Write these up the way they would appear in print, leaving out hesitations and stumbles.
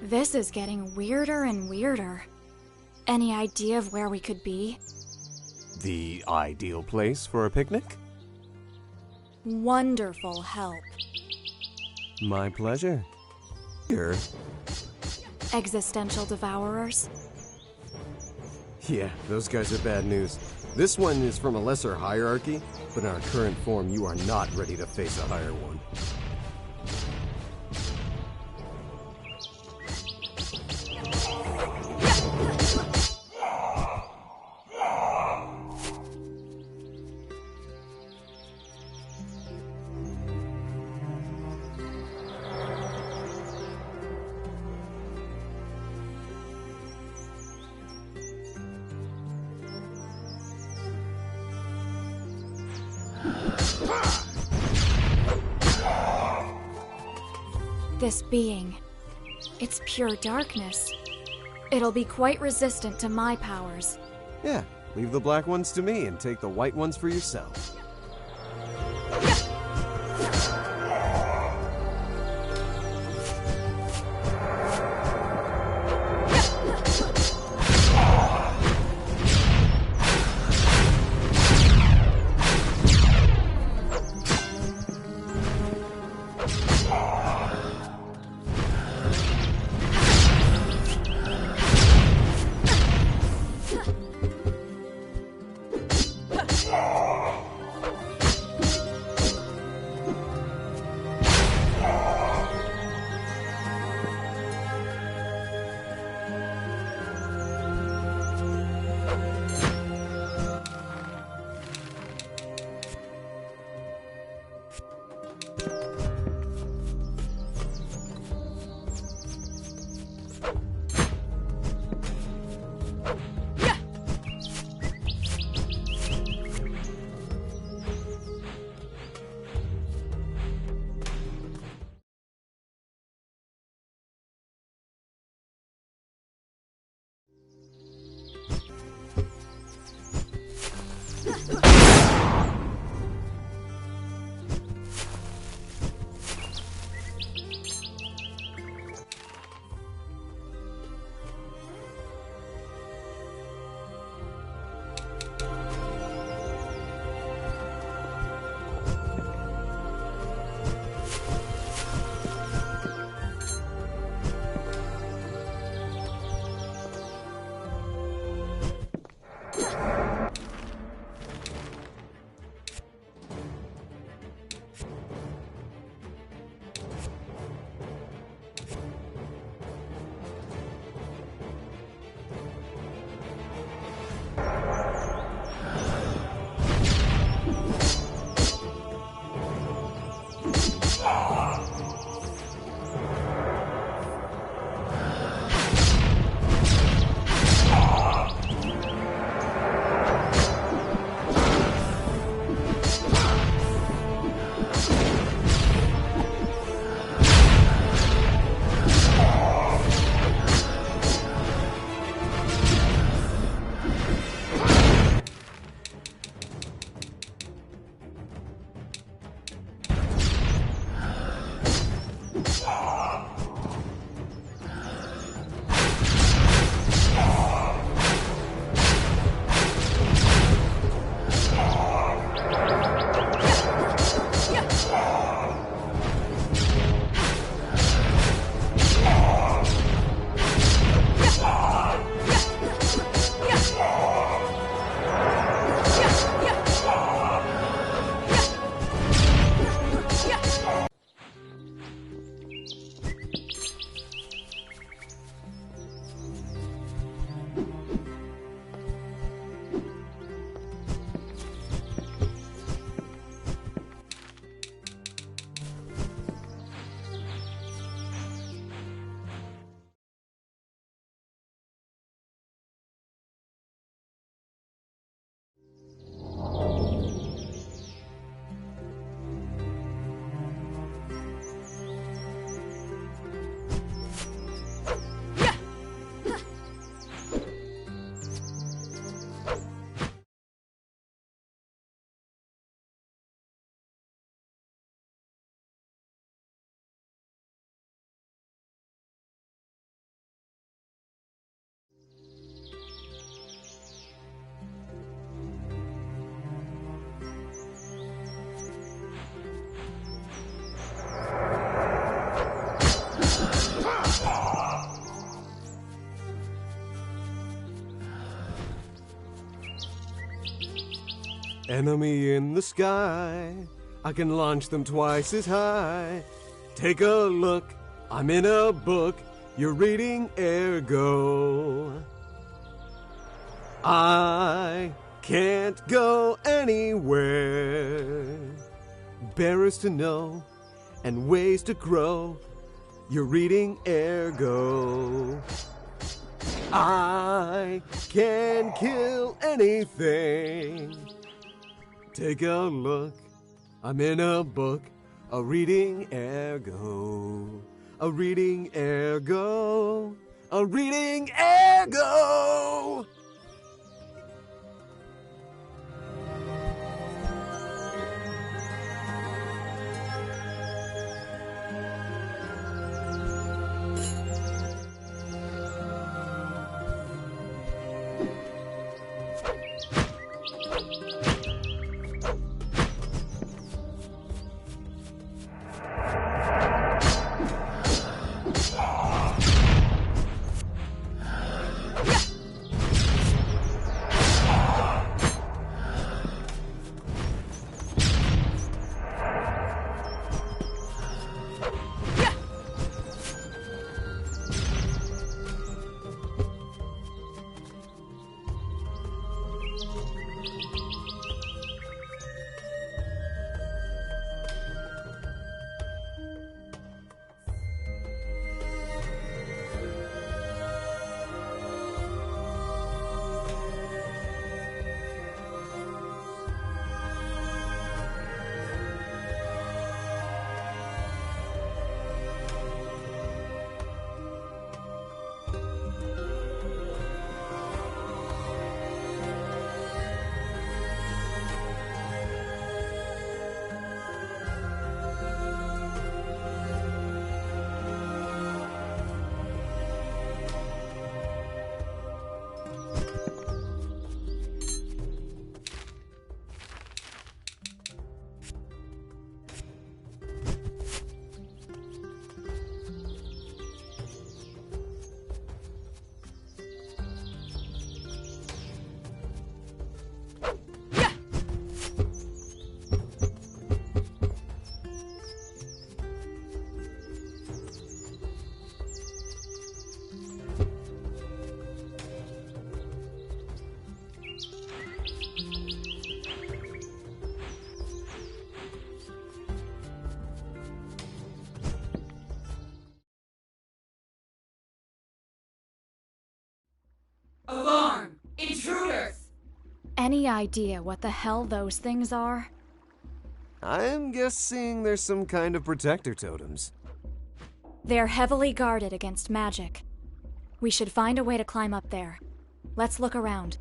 This is getting weirder and weirder. Any idea of where we could be? The ideal place for a picnic? Wonderful help. My pleasure. Here. Existential devourers? Yeah, those guys are bad news. This one is from a lesser hierarchy, but in our current form, you are not ready to face a higher one. This being, it's pure darkness. It'll be quite resistant to my powers. Yeah, leave the black ones to me and take the white ones for yourself. Enemy in the sky, I can launch them twice as high. Take a look, I'm in a book, you're reading ergo. I can't go anywhere. Bearers to know and ways to grow, you're reading ergo. I can kill anything. Take a look, I'm in a book, a reading ergo. A reading ergo. A reading ergo. Alarm! Intruders! Any idea what the hell those things are? I'm guessing there's some kind of protector totems. They're heavily guarded against magic. We should find a way to climb up there. Let's look around.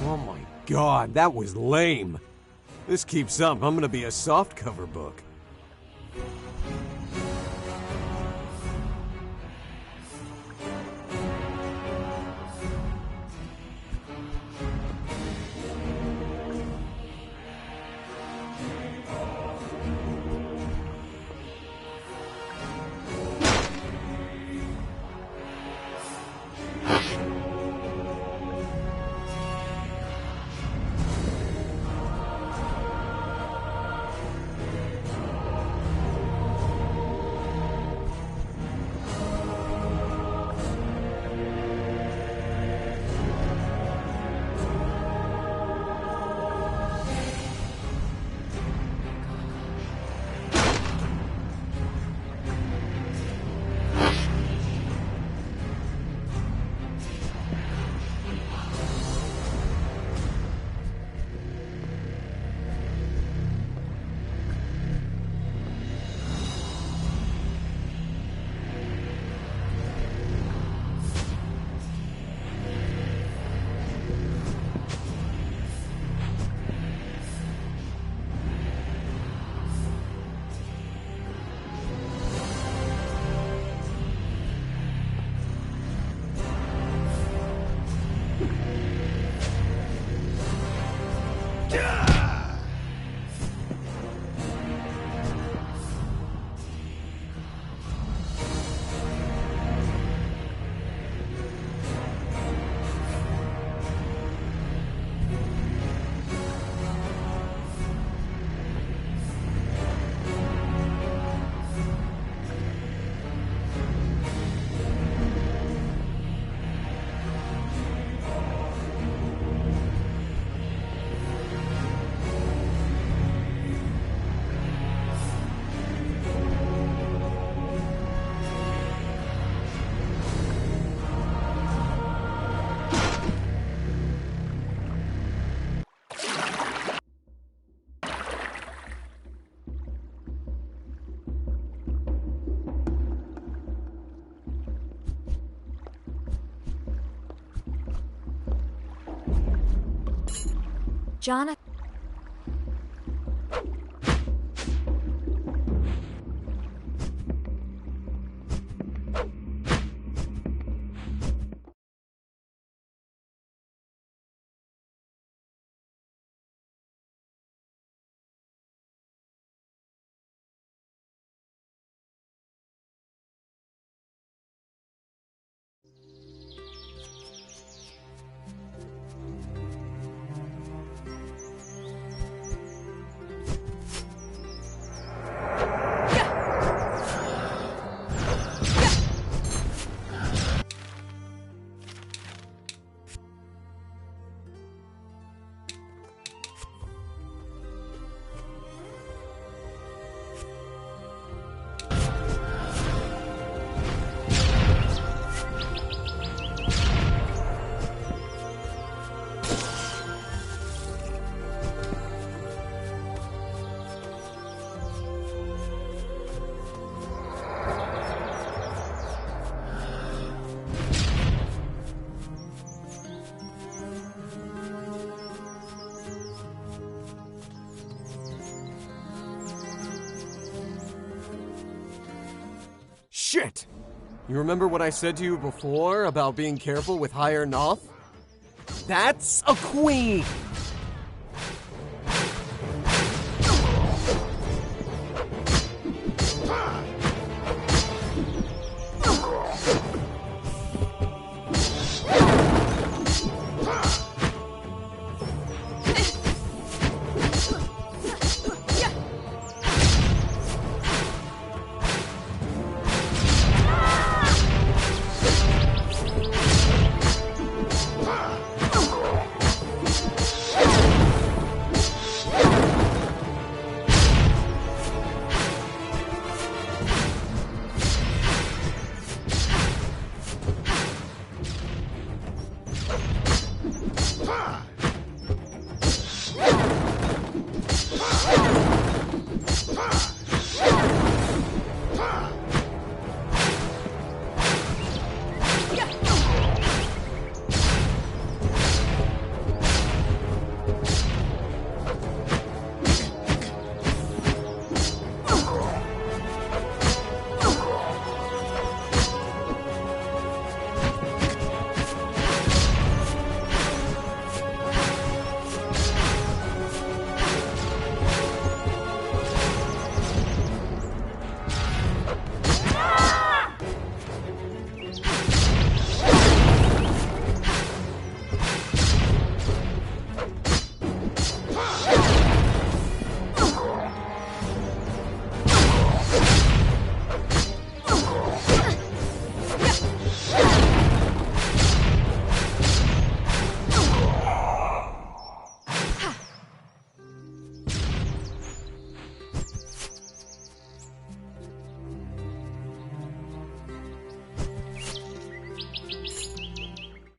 Oh my god, that was lame. This keeps up, I'm gonna be a softcover book. Jonathan. Shit! You remember what I said to you before about being careful with higher Noth? That's a queen!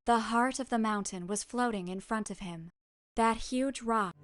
The heart of the mountain was floating in front of him. That huge rock.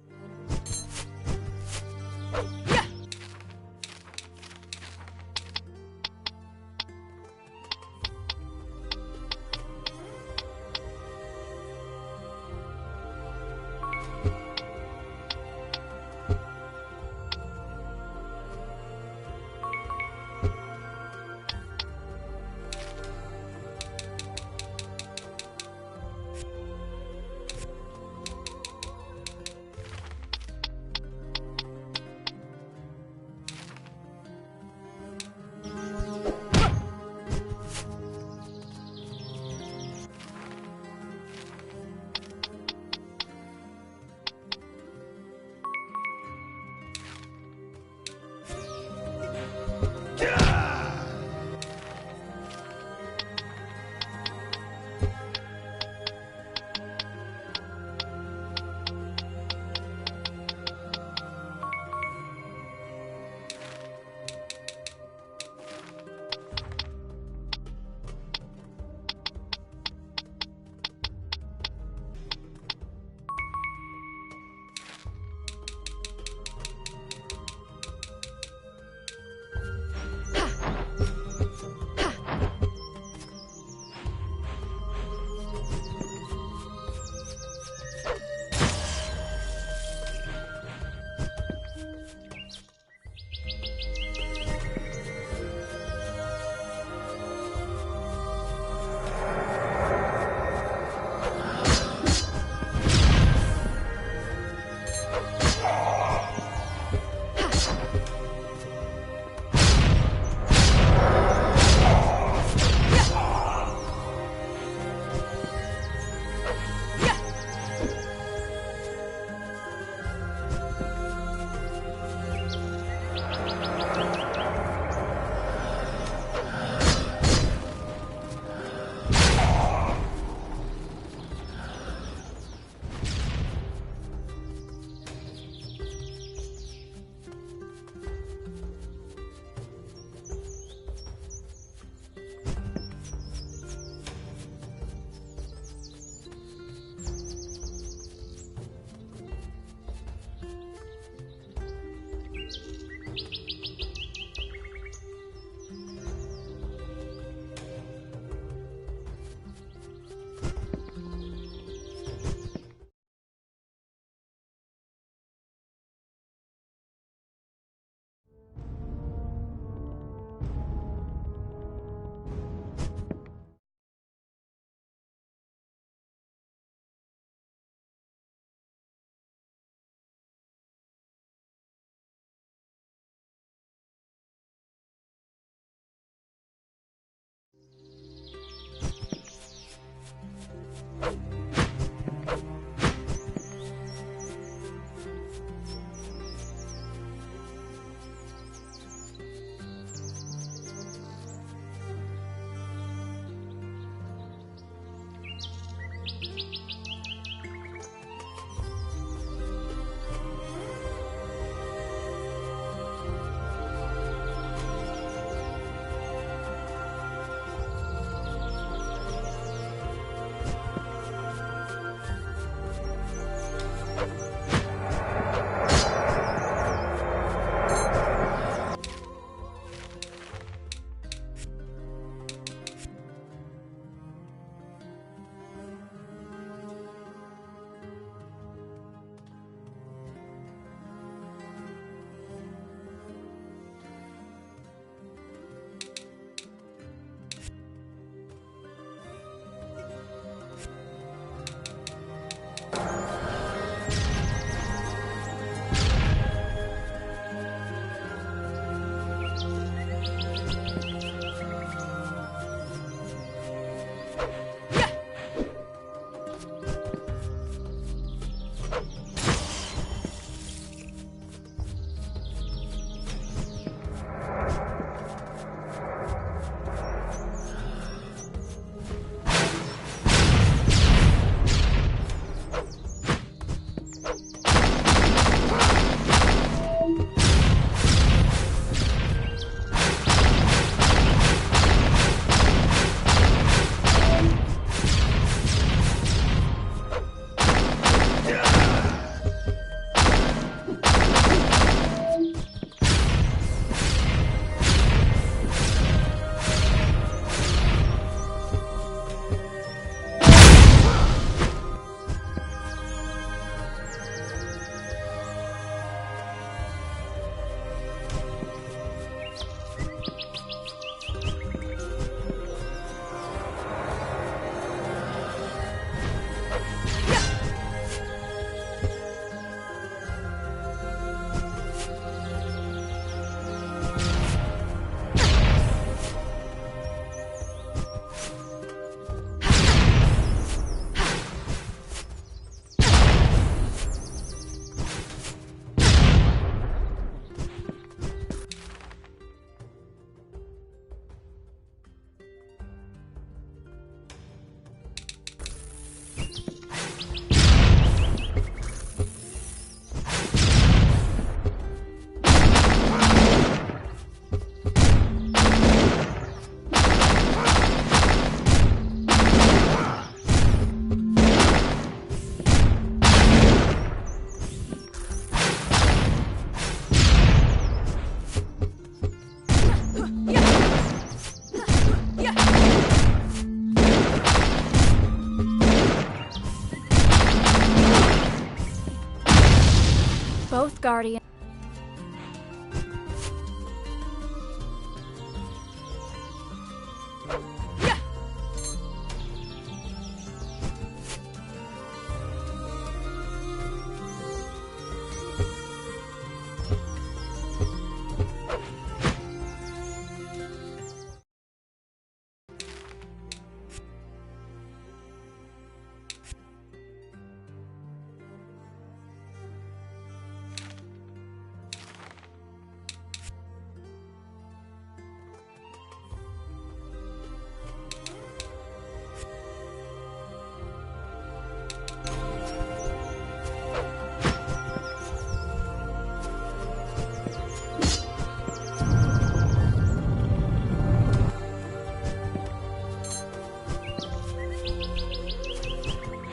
guardian.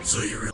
So you're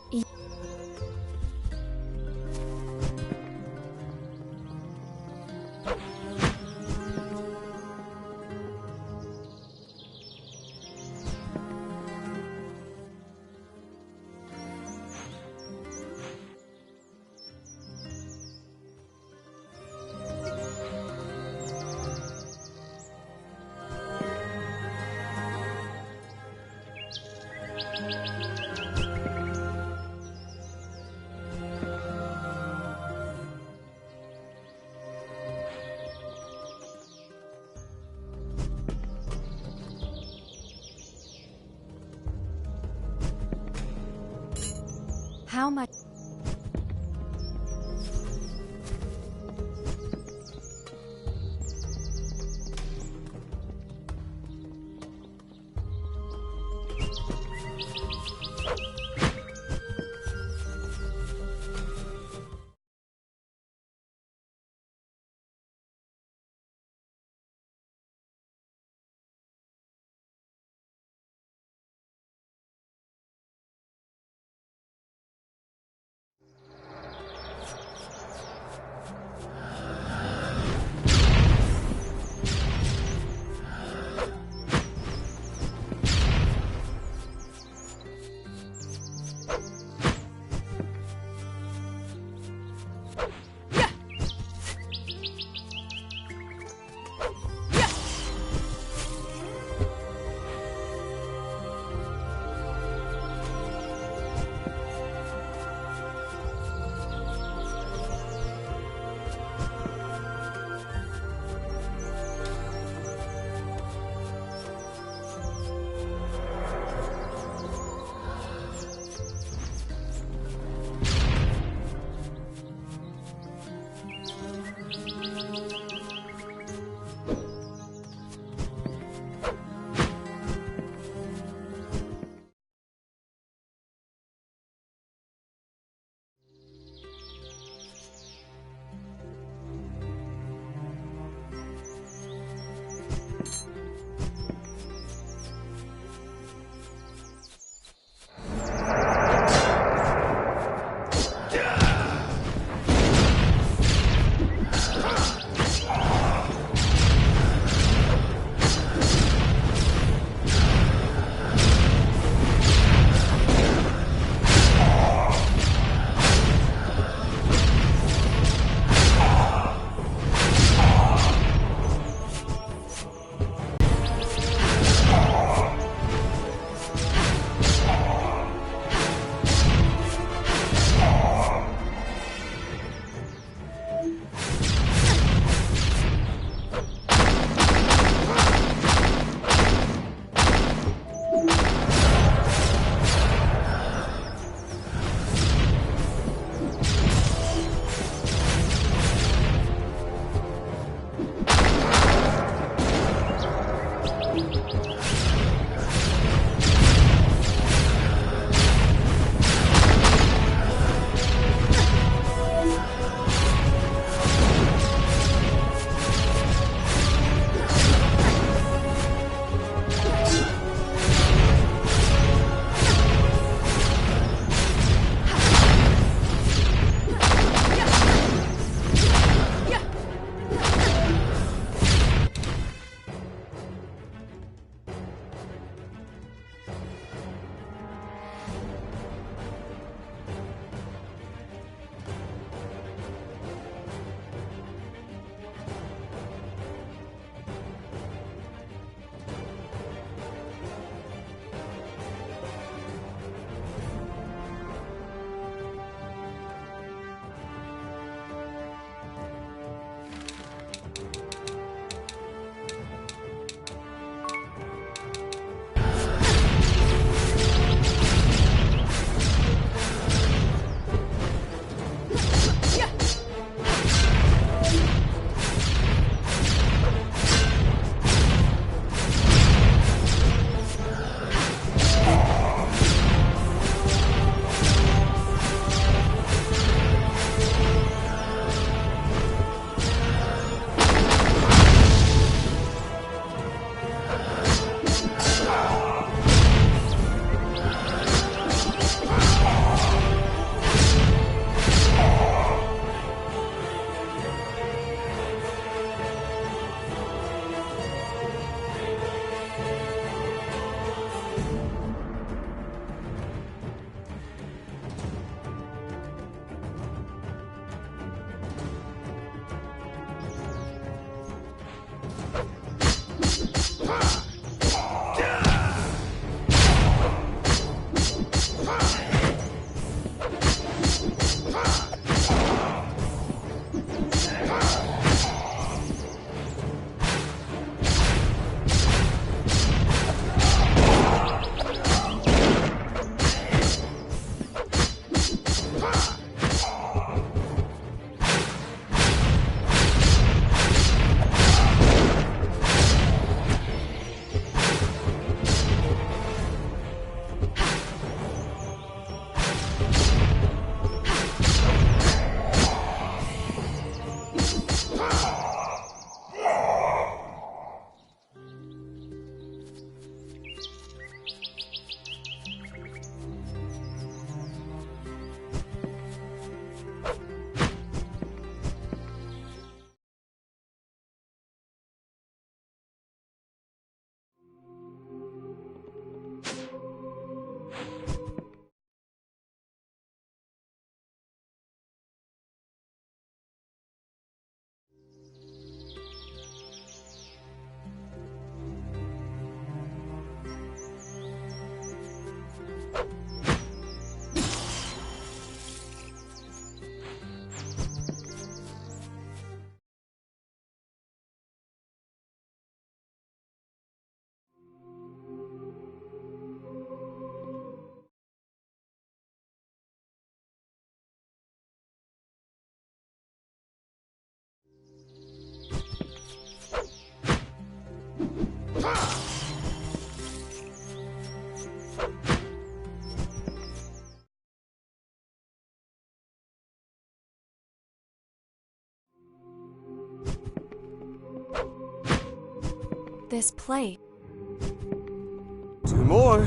How much? this place? 2 more.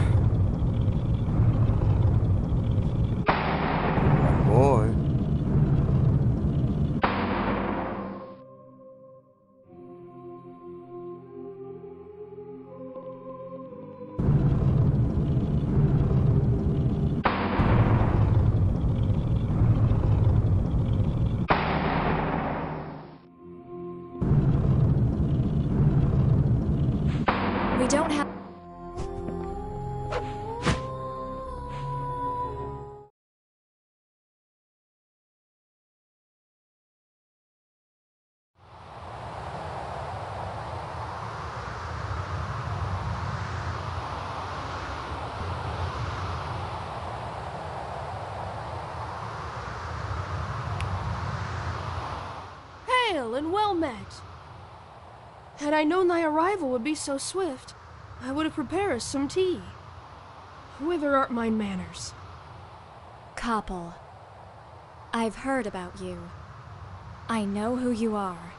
1 more. We don't have... Hail and well met. Had I known thy arrival would be so swift, I would have prepared us some tea. Whither art mine manners? Couple. I've heard about you. I know who you are.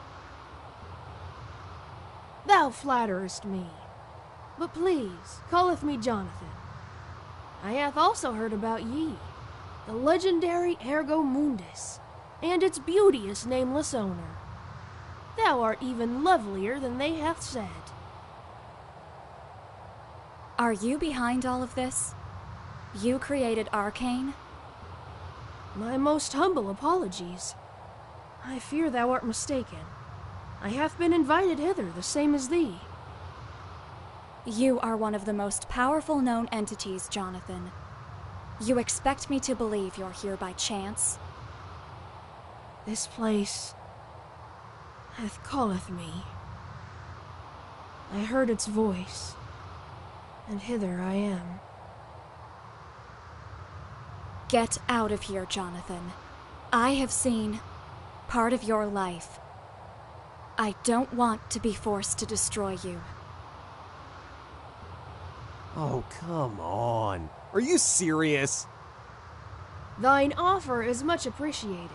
Thou flatterest me. But please, calleth me Jonathan. I hath also heard about ye, the legendary Ergo Mundus, and its beauteous nameless owner. Thou art even lovelier than they hath said. Are you behind all of this? You created Arcane? My most humble apologies. I fear thou art mistaken. I have been invited hither the same as thee. You are one of the most powerful known entities, Jonathan. You expect me to believe you're here by chance? This place hath calleth me. I heard its voice, and hither I am. Get out of here, Jonathan. I have seen part of your life. I don't want to be forced to destroy you. Oh, come on. Are you serious? Thine offer is much appreciated.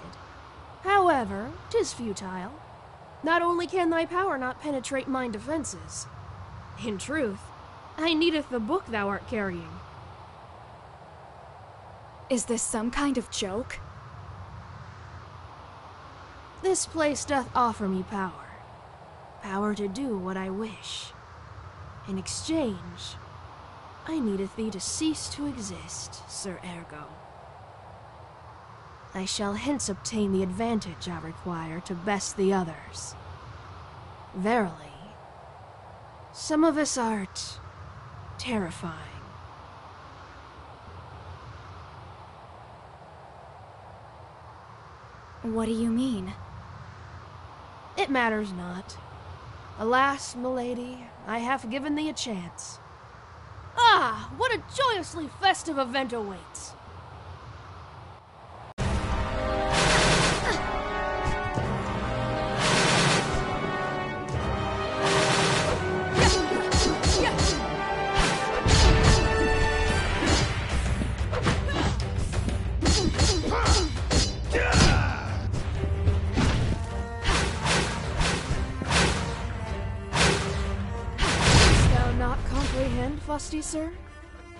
However, 'tis futile. Not only can thy power not penetrate mine defenses, in truth, I needeth the book thou art carrying. Is this some kind of joke? This place doth offer me power. Power to do what I wish. In exchange, I needeth thee to cease to exist, Sir Ergo. I shall hence obtain the advantage I require to best the others. Verily, some of us art terrifying. What do you mean? It matters not. Alas, milady, I have given thee a chance. Ah, what a joyously festive event awaits! Fusty sir,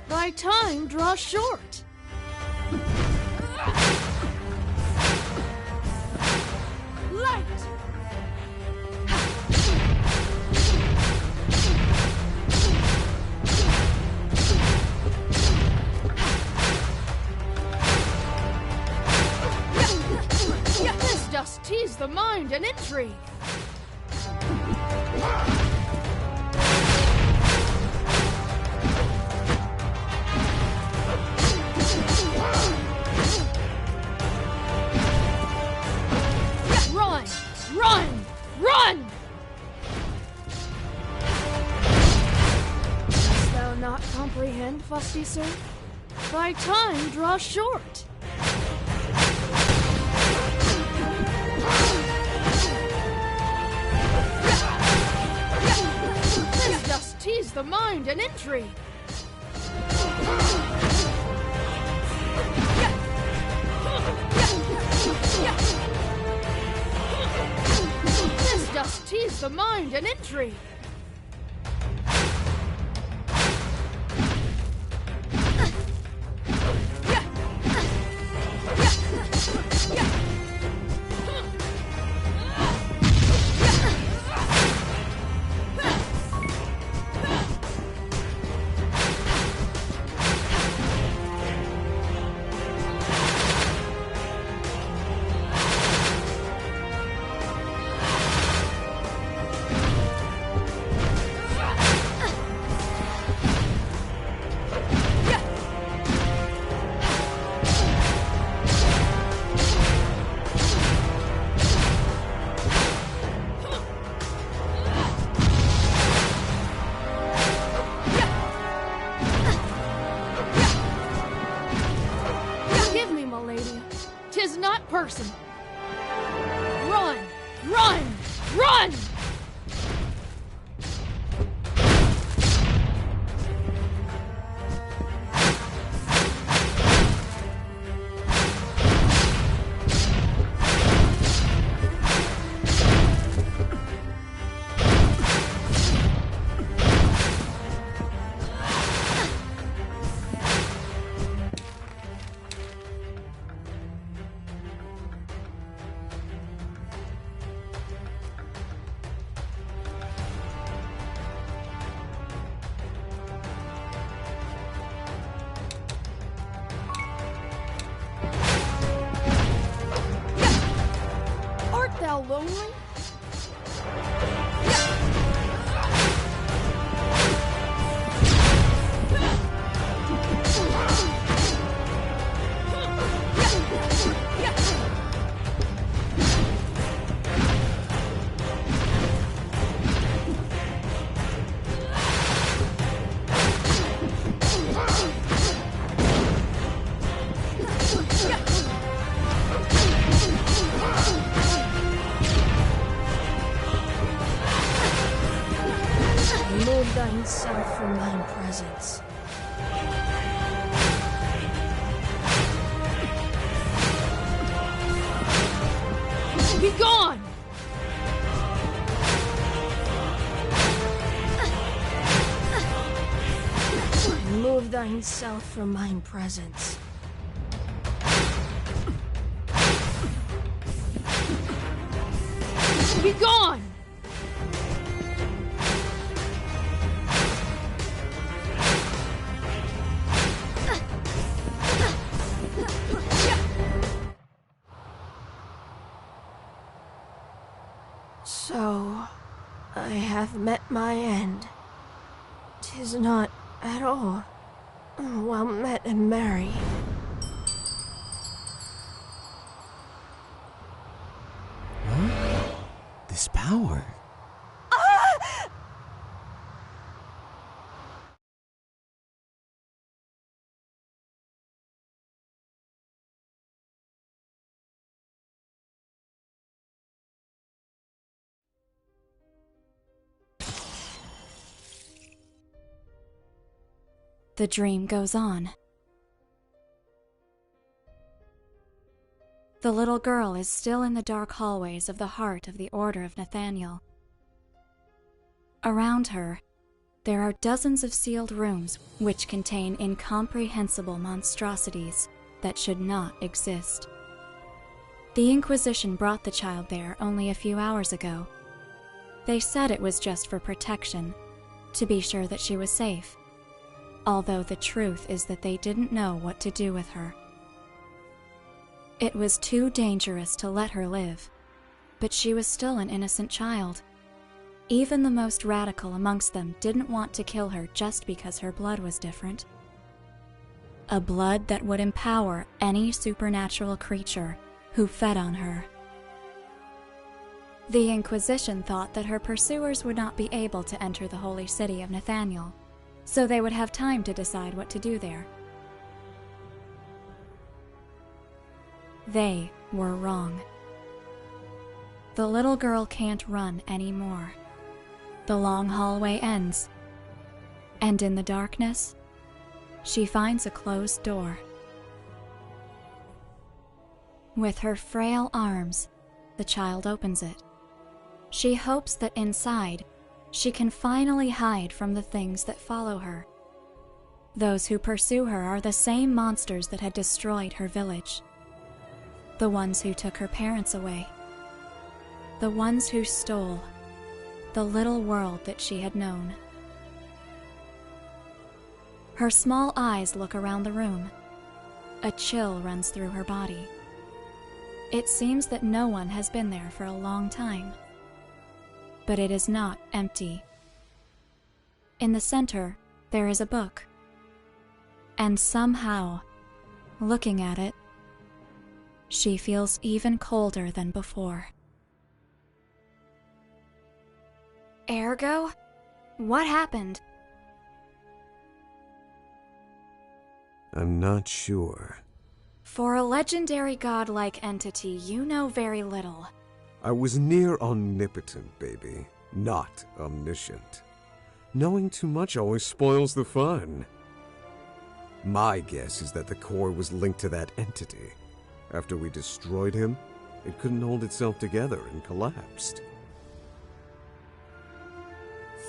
thy time draws short. Light! This does tease the mind and intrigue. Run! Run! Dost thou not comprehend, Fusty sir? Thy time draws short. This does tease the mind and intrigue. This does tease the mind and intrigue. lonely? Remove thyself from thine presence. Be gone! Remove thyself from mine presence. Be gone! So, I have met my end. 'Tis not at all well met and merry. This power. The dream goes on. The little girl is still in the dark hallways of the heart of the Order of Nathaniel. Around her, there are dozens of sealed rooms which contain incomprehensible monstrosities that should not exist. The Inquisition brought the child there only a few hours ago. They said it was just for protection, to be sure that she was safe, although the truth is that they didn't know what to do with her. It was too dangerous to let her live, but she was still an innocent child. Even the most radical amongst them didn't want to kill her just because her blood was different. A blood that would empower any supernatural creature who fed on her. The Inquisition thought that her pursuers would not be able to enter the holy city of Nathaniel, so they would have time to decide what to do there. They were wrong. The little girl can't run anymore. The long hallway ends, and in the darkness, she finds a closed door. With her frail arms, the child opens it. She hopes that inside, she can finally hide from the things that follow her. Those who pursue her are the same monsters that had destroyed her village. The ones who took her parents away. The ones who stole the little world that she had known. Her small eyes look around the room. A chill runs through her body. It seems that no one has been there for a long time. But it is not empty. In the center, there is a book. And somehow, looking at it, she feels even colder than before. Ergo? What happened? I'm not sure. For a legendary godlike entity, you know very little. I was near omnipotent, baby, not omniscient. Knowing too much always spoils the fun. My guess is that the core was linked to that entity. After we destroyed him, it couldn't hold itself together and collapsed.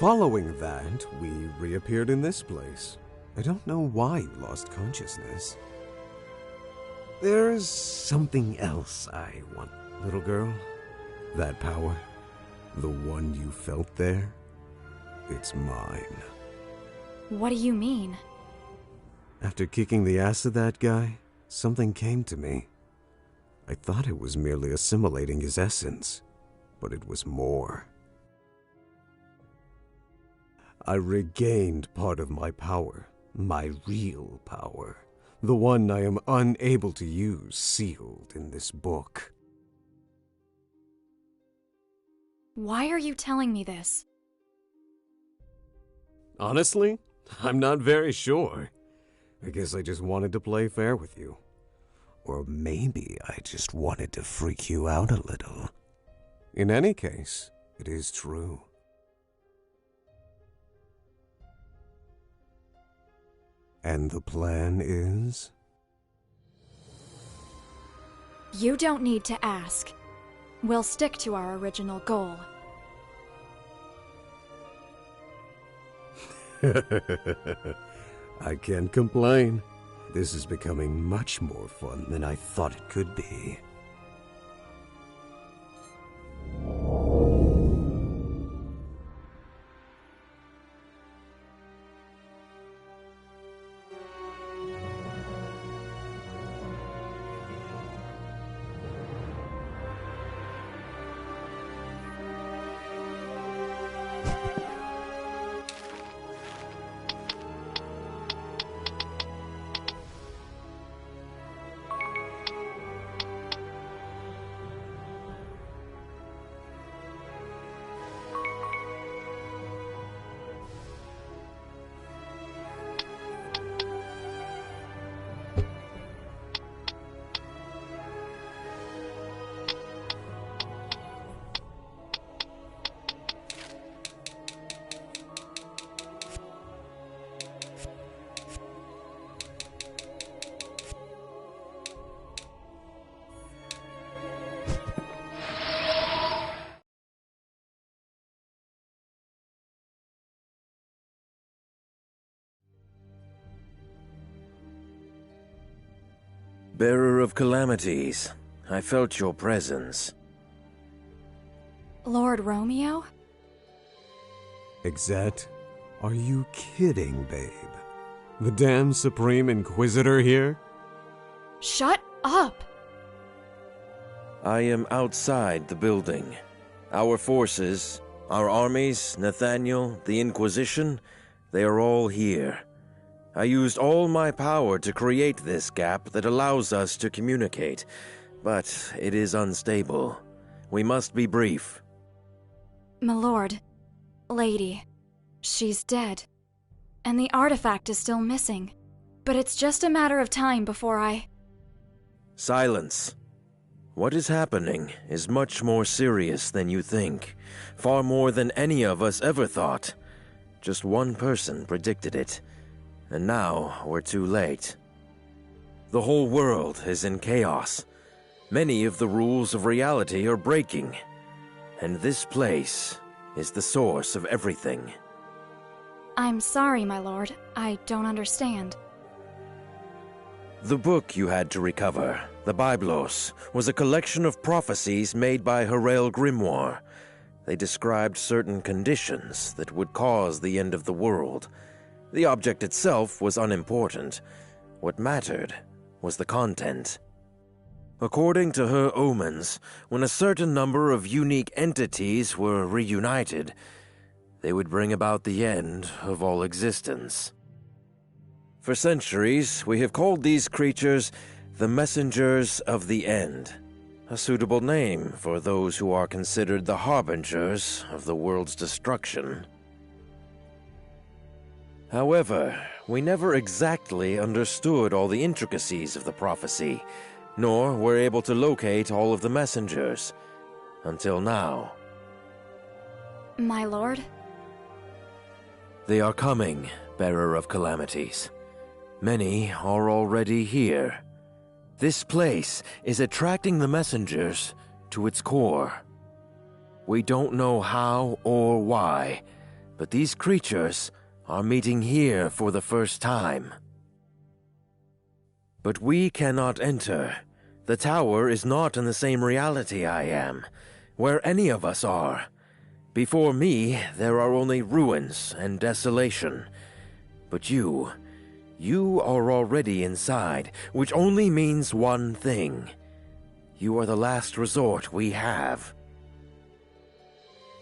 Following that, we reappeared in this place. I don't know why you lost consciousness. There's something else I want, little girl. That power, the one you felt there, it's mine. What do you mean? After kicking the ass of that guy, something came to me. I thought it was merely assimilating his essence, but it was more. I regained part of my power, my real power, the one I am unable to use sealed in this book. Why are you telling me this? Honestly, I'm not very sure. I guess I just wanted to play fair with you. Or maybe I just wanted to freak you out a little. In any case, it is true. And the plan is? You don't need to ask. We'll stick to our original goal. I can't complain. This is becoming much more fun than I thought it could be. Bearer of calamities, I felt your presence. Lord Romeo? Exet, are you kidding, babe? The damn Supreme Inquisitor here? Shut up! I am outside the building. Our forces, our armies, Nathaniel, the Inquisition, they are all here. I used all my power to create this gap that allows us to communicate, but it is unstable. We must be brief. My lord, lady, she's dead. And the artifact is still missing. But it's just a matter of time before I... Silence. What is happening is much more serious than you think. Far more than any of us ever thought. Just one person predicted it. And now we're too late. The whole world is in chaos. Many of the rules of reality are breaking. And this place is the source of everything. I'm sorry, my lord. I don't understand. The book you had to recover, the Biblos, was a collection of prophecies made by Herael Grimoire. They described certain conditions that would cause the end of the world. The object itself was unimportant. What mattered was the content. According to her omens, when a certain number of unique entities were reunited, they would bring about the end of all existence. For centuries, we have called these creatures the Messengers of the End, a suitable name for those who are considered the harbingers of the world's destruction. However, we never exactly understood all the intricacies of the prophecy, nor were able to locate all of the messengers, until now. My lord? They are coming, bearer of calamities. Many are already here. This place is attracting the messengers to its core. We don't know how or why, but these creatures are meeting here for the first time. But we cannot enter. The tower is not in the same reality I am, where any of us are. Before me, there are only ruins and desolation. But you are already inside, which only means one thing. You are the last resort we have.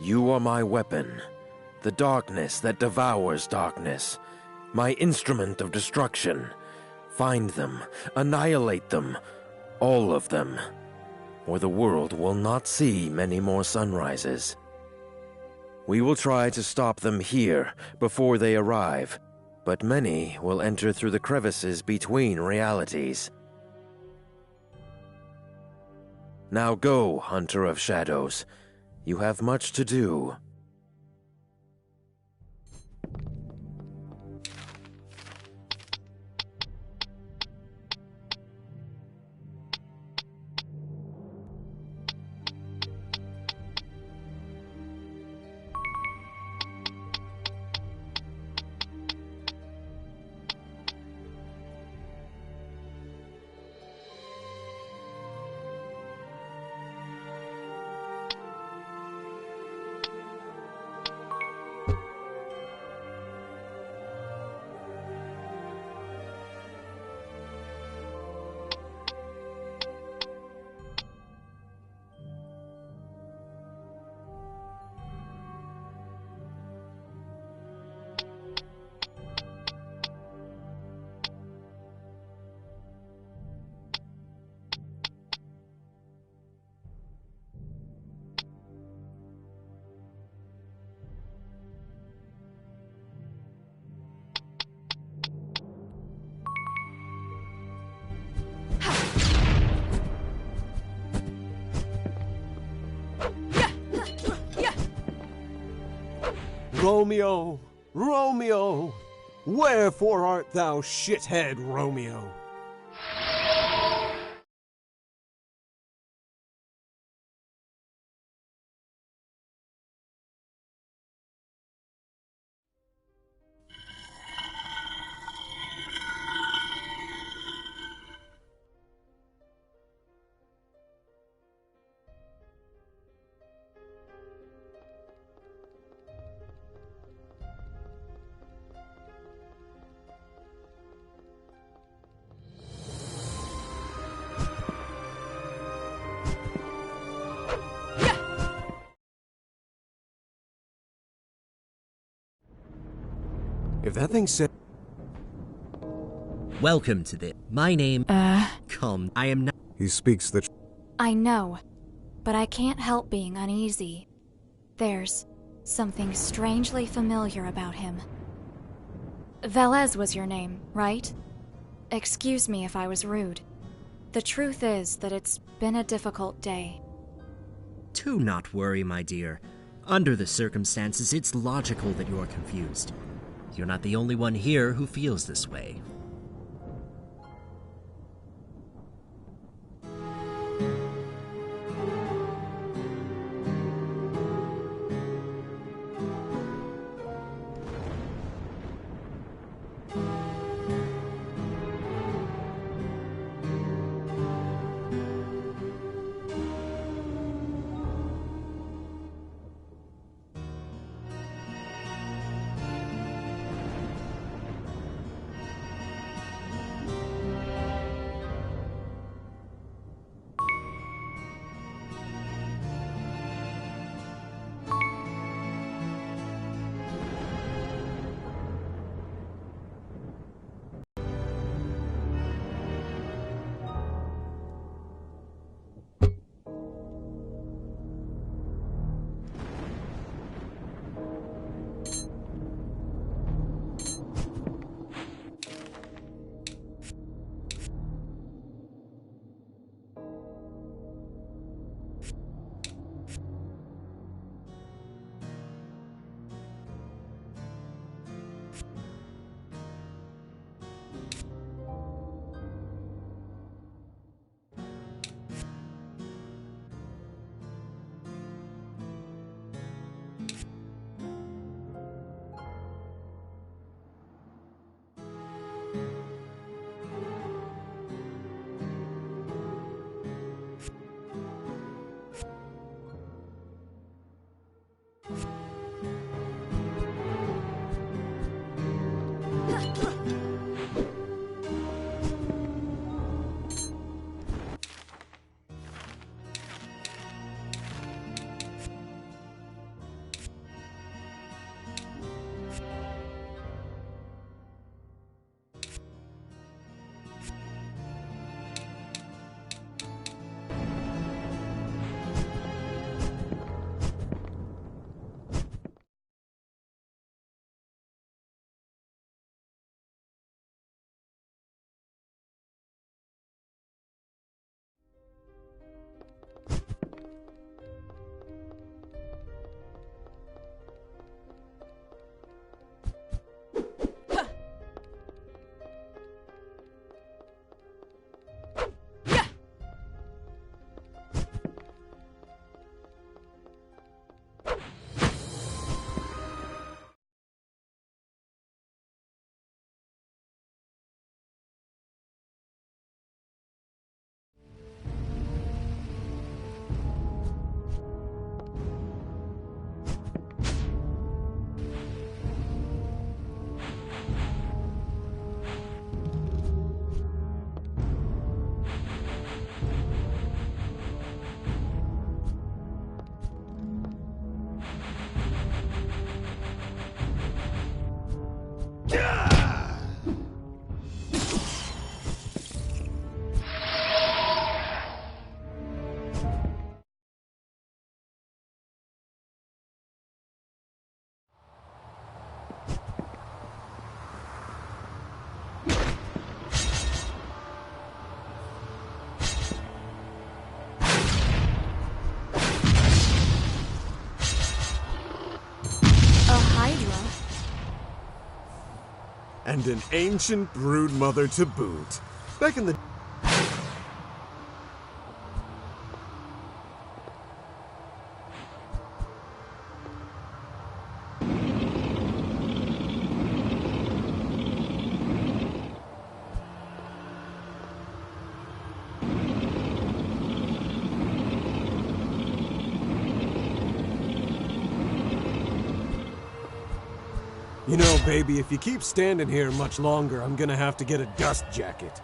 You are my weapon, the darkness that devours darkness, my instrument of destruction. Find them, annihilate them, all of them, or the world will not see many more sunrises. We will try to stop them here before they arrive, but many will enter through the crevices between realities. Now go, Hunter of Shadows. You have much to do. Romeo, Romeo, wherefore art thou, shithead Romeo? If that thing said... Welcome to the... My name... Come, I am not... He speaks the... I know, but I can't help being uneasy. There's something strangely familiar about him. Velez was your name, right? Excuse me if I was rude. The truth is that it's been a difficult day. Do not worry, my dear. Under the circumstances, it's logical that you're confused. You're not the only one here who feels this way. And an ancient brood mother to boot. Back in the... You know, baby, if you keep standing here much longer, I'm gonna have to get a dust jacket.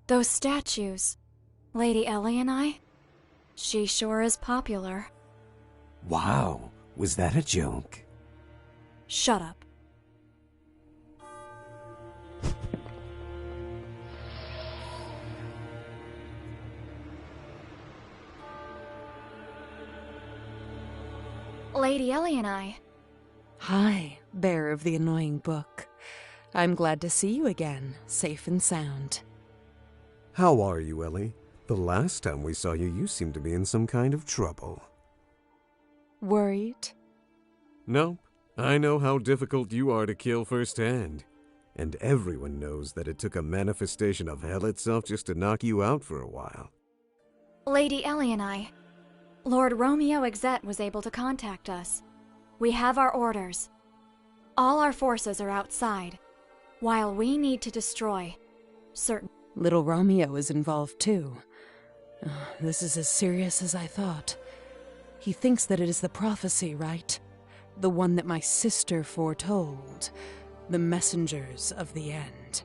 Those statues, Lady Ellie and I, she sure is popular. Wow, was that a joke? Shut up. Lady Ellie and I. Hi, bearer of the annoying book. I'm glad to see you again, safe and sound. How are you, Ellie? The last time we saw you, you seemed to be in some kind of trouble. Worried? Nope. I know how difficult you are to kill firsthand. And everyone knows that it took a manifestation of hell itself just to knock you out for a while. Lady Ellie and I. Lord Romeo Exet was able to contact us. We have our orders. All our forces are outside, while we need to destroy certain... Little Romeo is involved too. This is as serious as I thought. He thinks that it is the prophecy, right? The one that my sister foretold. The messengers of the end.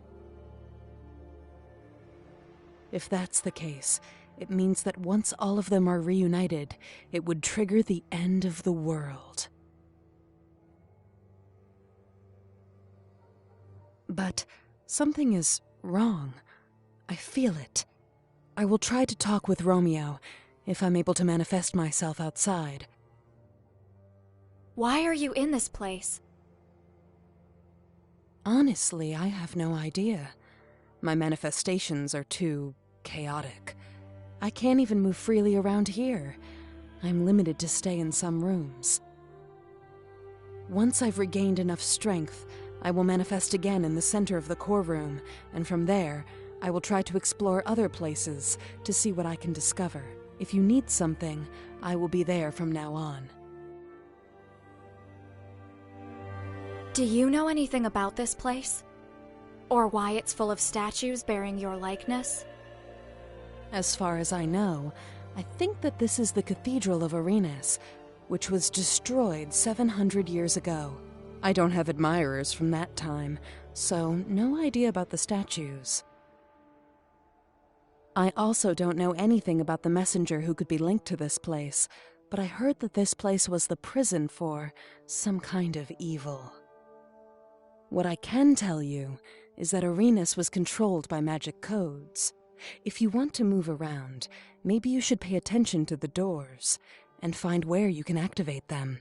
If that's the case, it means that once all of them are reunited, it would trigger the end of the world. But something is wrong. I feel it. I will try to talk with Romeo, if I'm able to manifest myself outside. Why are you in this place? Honestly, I have no idea. My manifestations are too chaotic. I can't even move freely around here. I'm limited to stay in some rooms. Once I've regained enough strength, I will manifest again in the center of the core room, and from there, I will try to explore other places to see what I can discover. If you need something, I will be there from now on. Do you know anything about this place? Or why it's full of statues bearing your likeness? As far as I know, I think that this is the Cathedral of Arenas, which was destroyed 700 years ago. I don't have admirers from that time, so no idea about the statues. I also don't know anything about the messenger who could be linked to this place, but I heard that this place was the prison for some kind of evil. What I can tell you is that Arenas was controlled by magic codes. If you want to move around, maybe you should pay attention to the doors and find where you can activate them.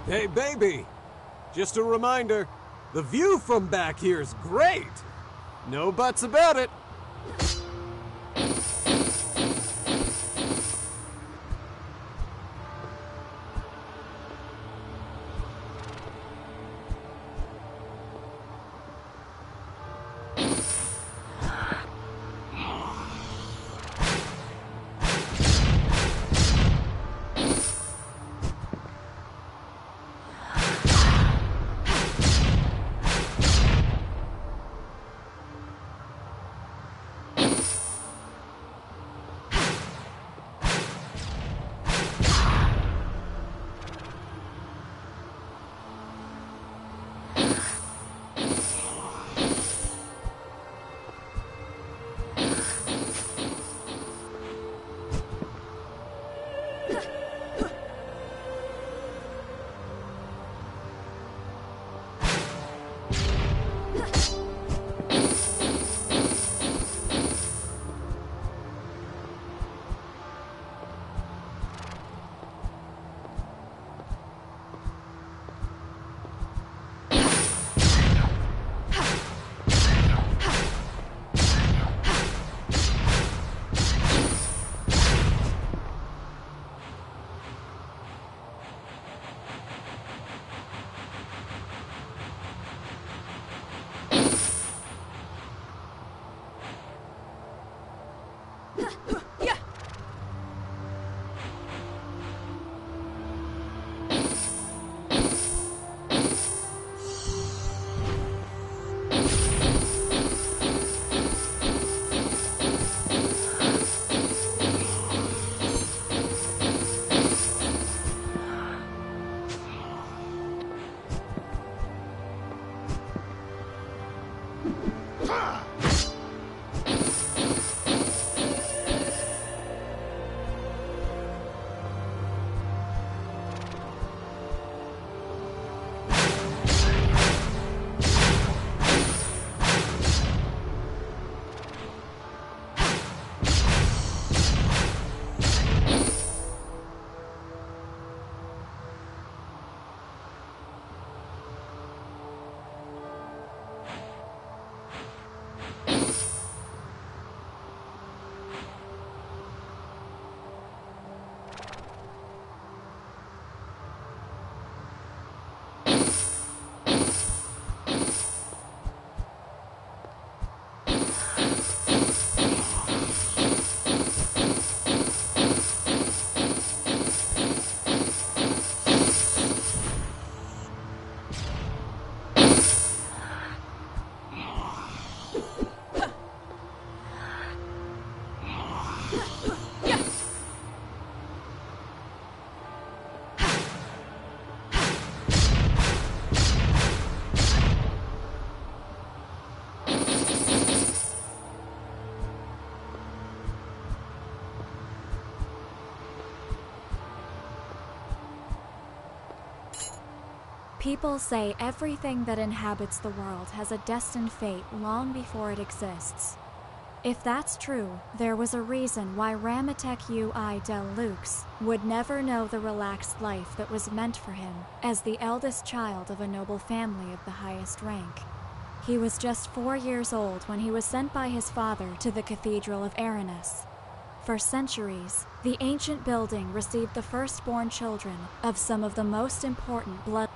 Hey, baby! Just a reminder, the view from back here is great! No buts about it! People say everything that inhabits the world has a destined fate long before it exists. If that's true, there was a reason why Ramatek Ui Del Lux would never know the relaxed life that was meant for him as the eldest child of a noble family of the highest rank. He was just 4 years old when he was sent by his father to the Cathedral of Aranus. For centuries, the ancient building received the firstborn children of some of the most important blood.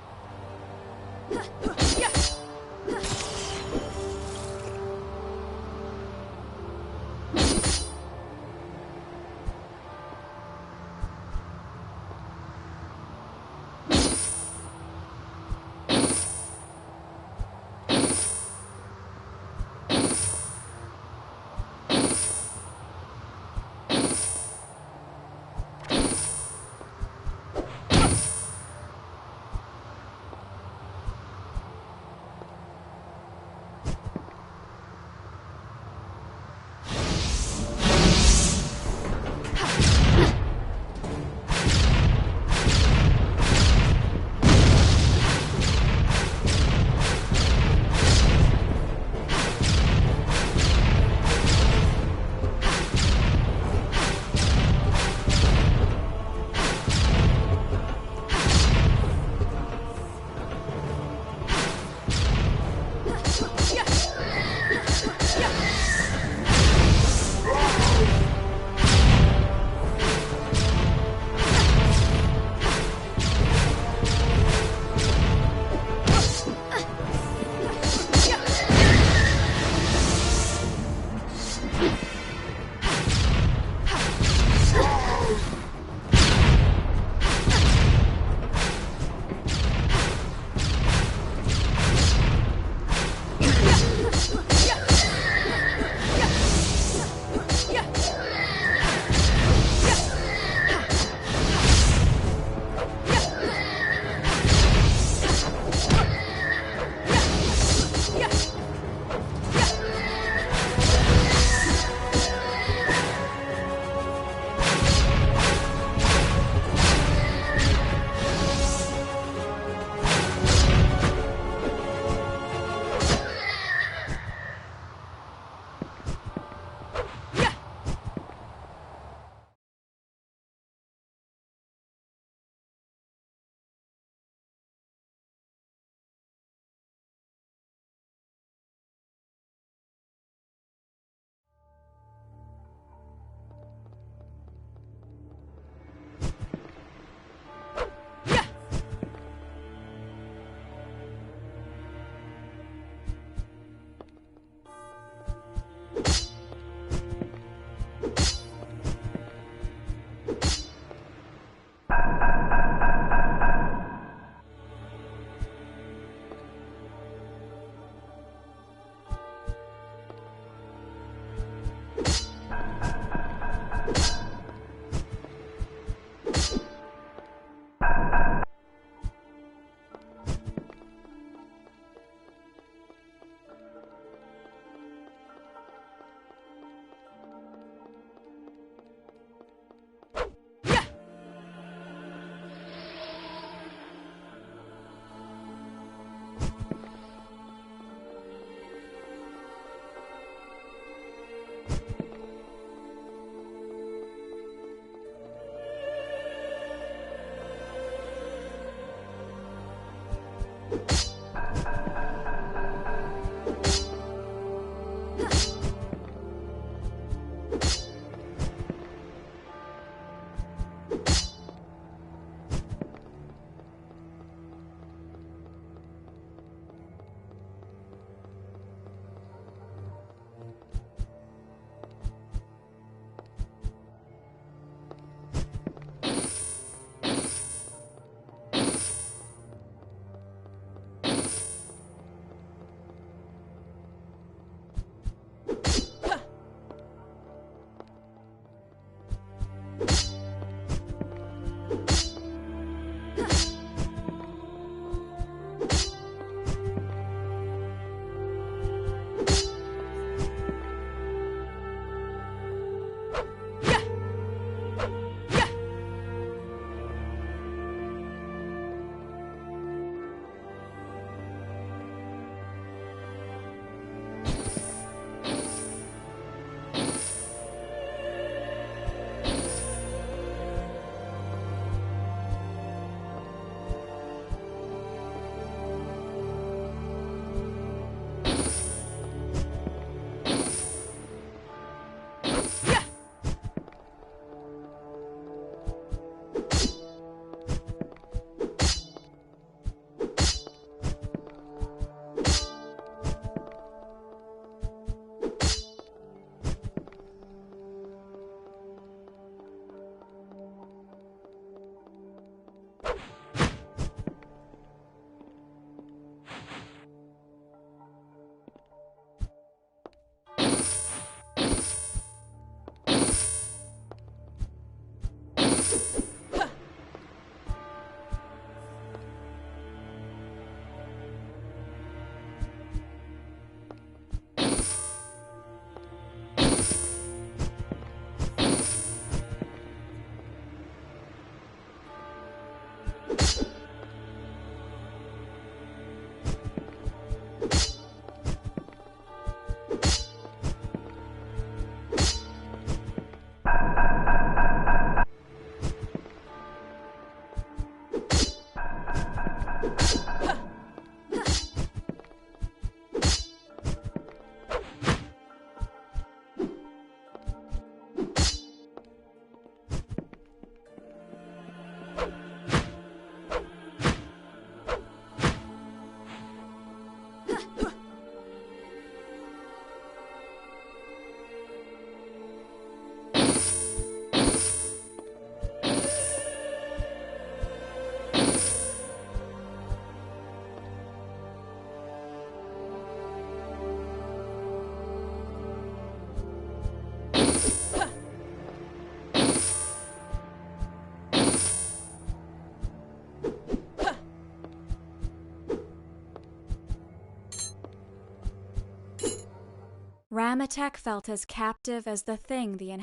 Ramatek felt as captive as the thing the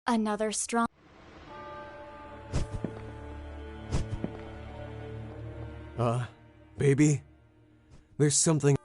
another strong Baby? There's something...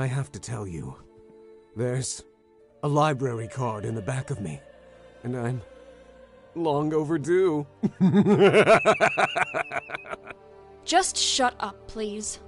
I have to tell you, there's a library card in the back of me, and I'm long overdue. Just shut up, please.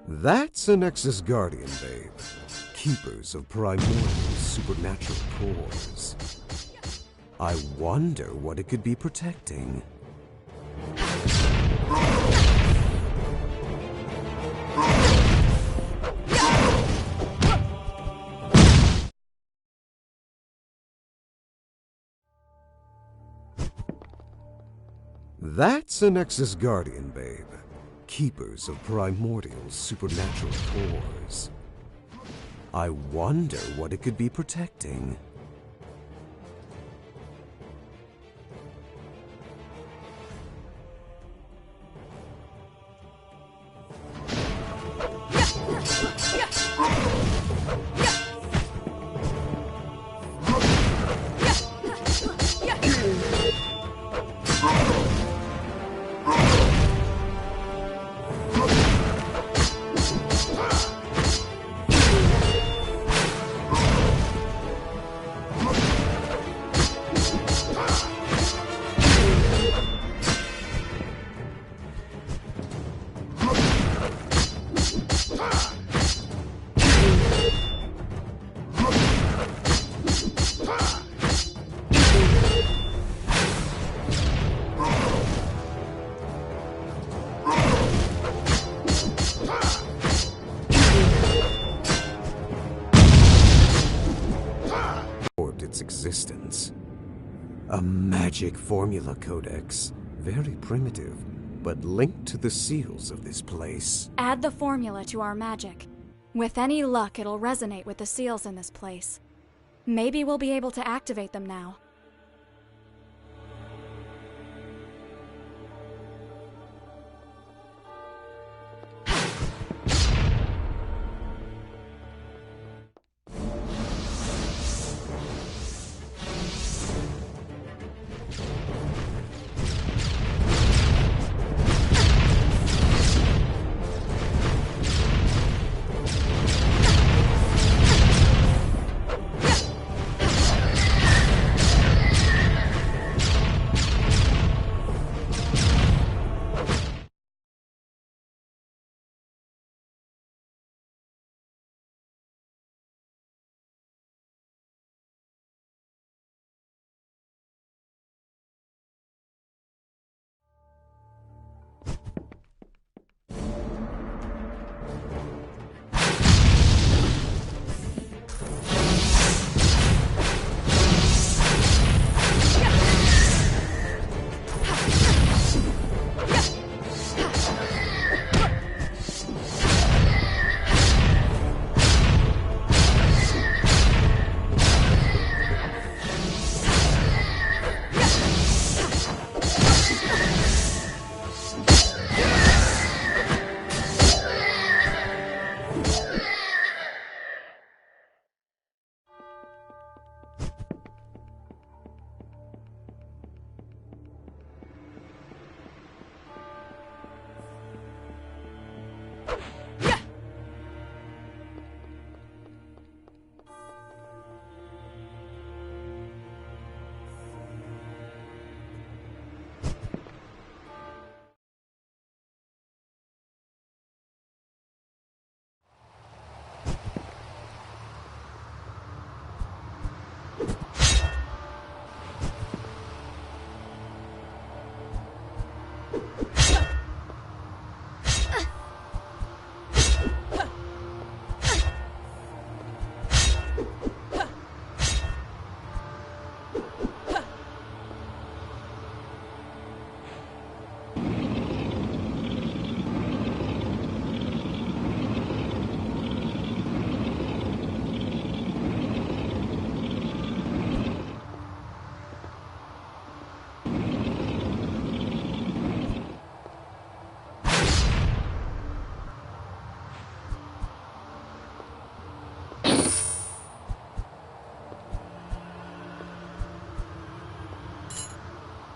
That's an Nexus Guardian, babe. Keepers of primordial supernatural cores. I wonder what it could be protecting. That's a Nexus Guardian, babe. Keepers of primordial supernatural cores. I wonder what it could be protecting. existence. A magic formula codex, very primitive, but linked to the seals of this place. Add the formula to our magic. With any luck, it'll resonate with the seals in this place. Maybe we'll be able to activate them now.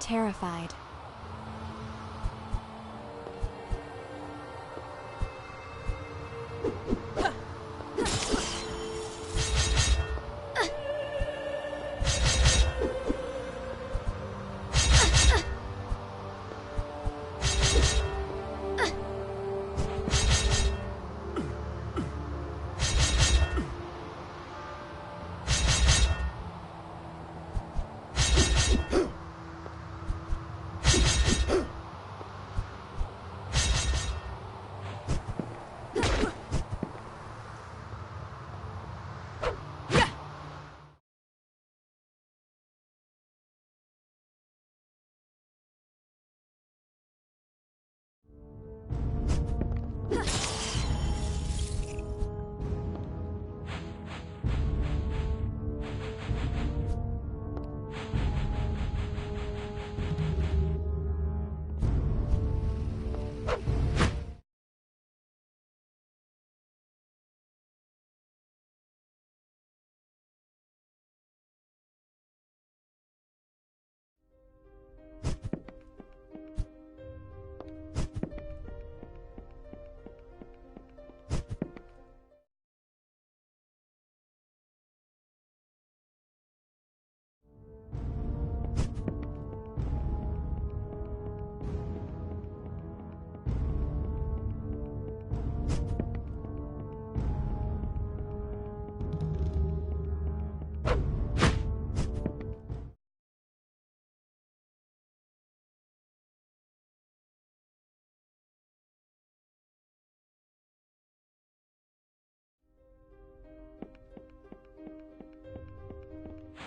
Terrified.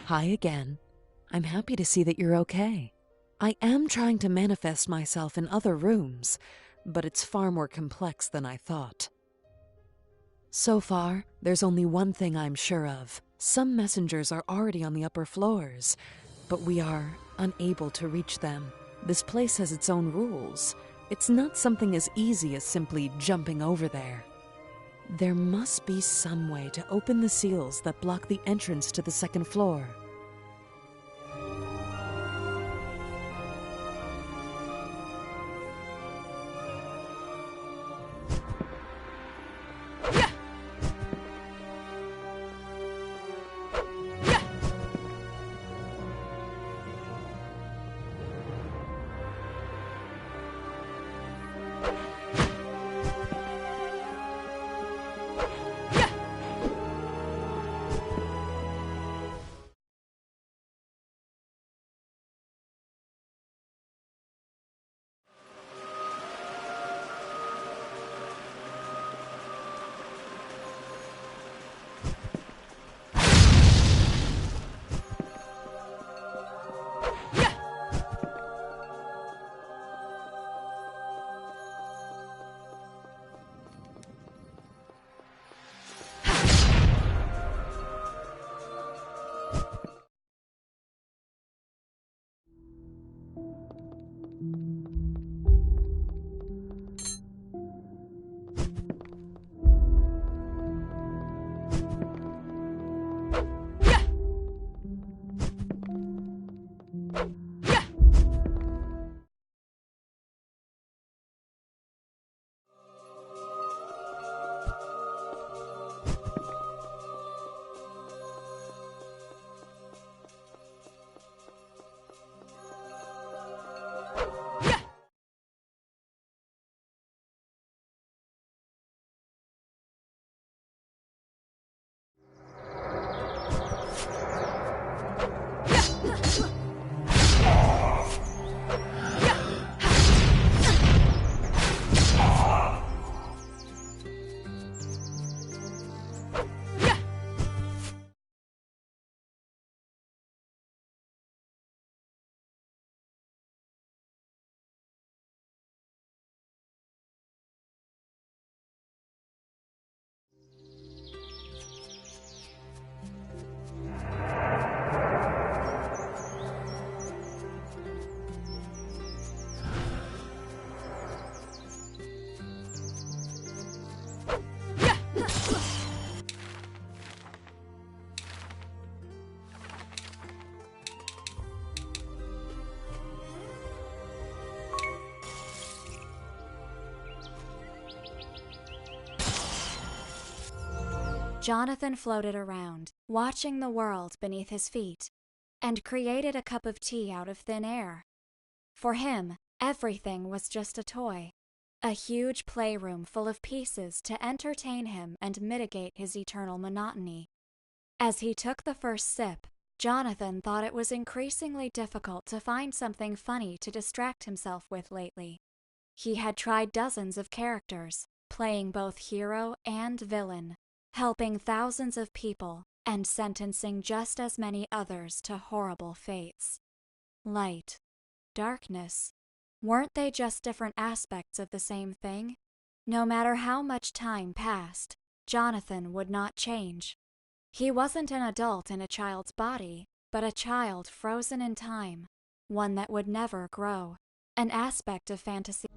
Hi again. I'm happy to see that you're okay. I am trying to manifest myself in other rooms, but it's far more complex than I thought. So far, there's only one thing I'm sure of. Some messengers are already on the upper floors, but we are unable to reach them. This place has its own rules. It's not something as easy as simply jumping over there. There must be some way to open the seals that block the entrance to the second floor. Jonathan floated around, watching the world beneath his feet, and created a cup of tea out of thin air. For him, everything was just a toy, a huge playroom full of pieces to entertain him and mitigate his eternal monotony. As he took the first sip, Jonathan thought it was increasingly difficult to find something funny to distract himself with lately. He had tried dozens of characters, playing both hero and villain, helping thousands of people and sentencing just as many others to horrible fates. Light, darkness, weren't they just different aspects of the same thing? No matter how much time passed, Jonathan would not change. He wasn't an adult in a child's body, but a child frozen in time, one that would never grow, an aspect of fantasy.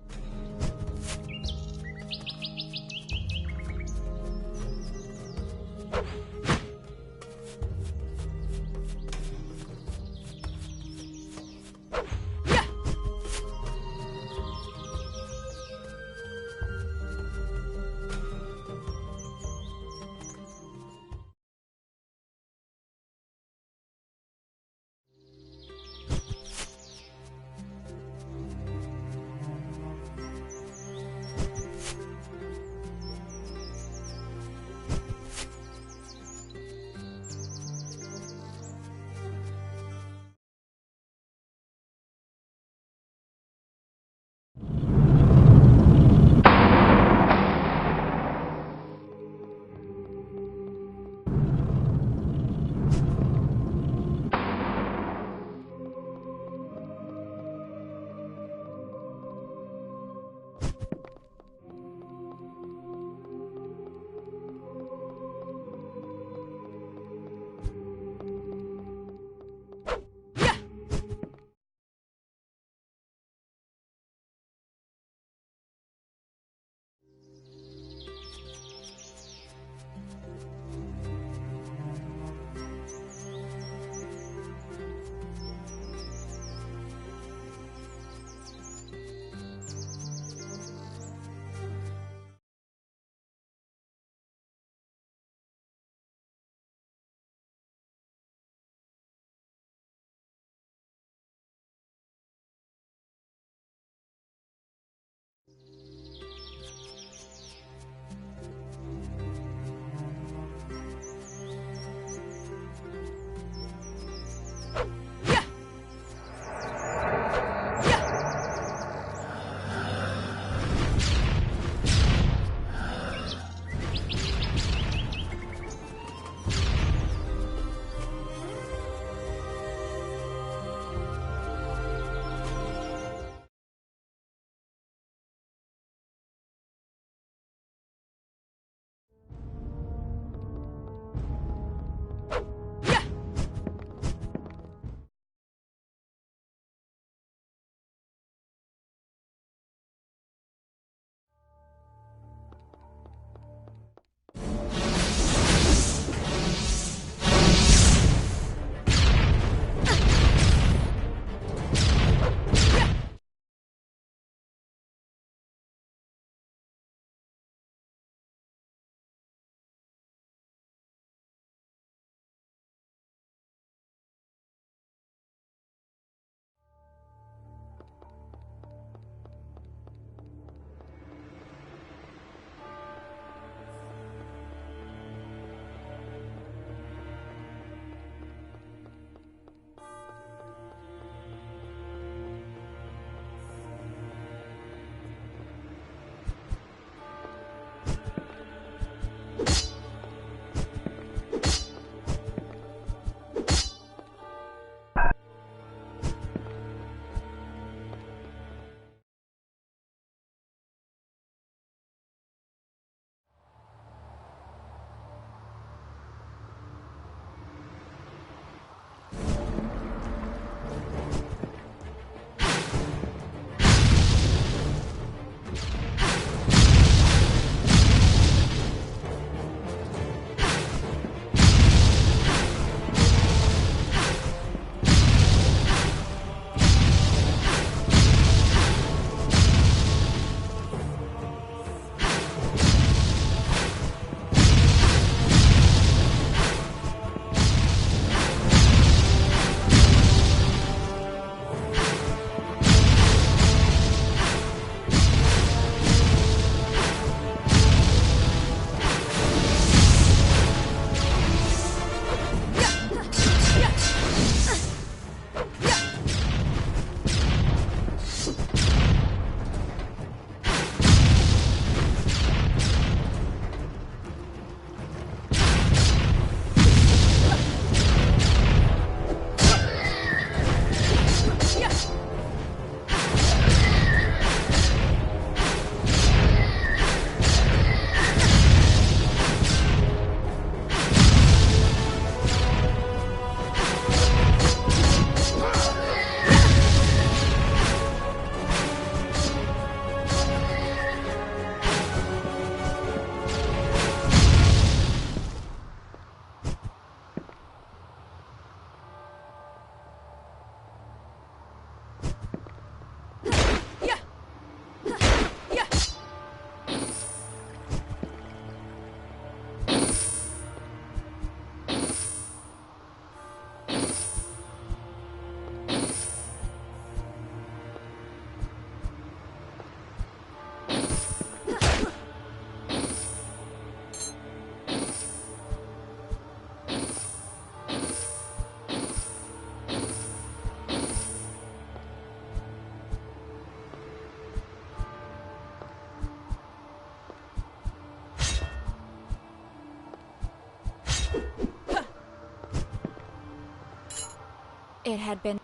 It had been...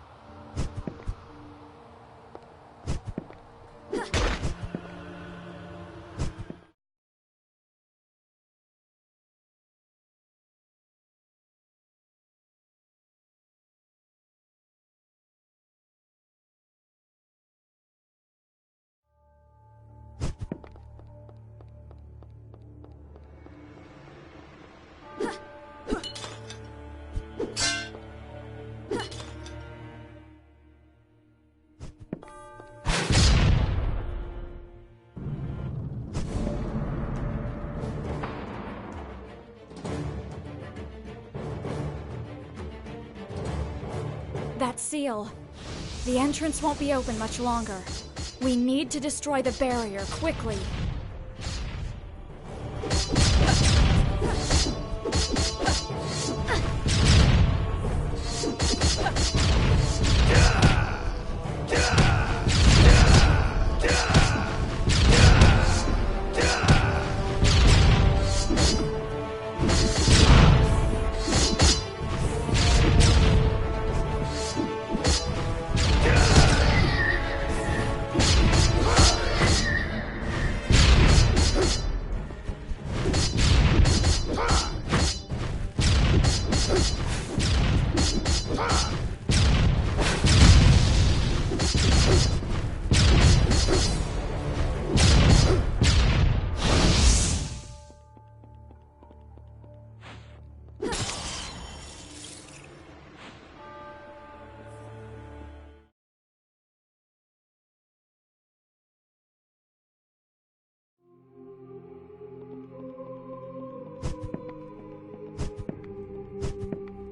That seal. The entrance won't be open much longer. We need to destroy the barrier quickly.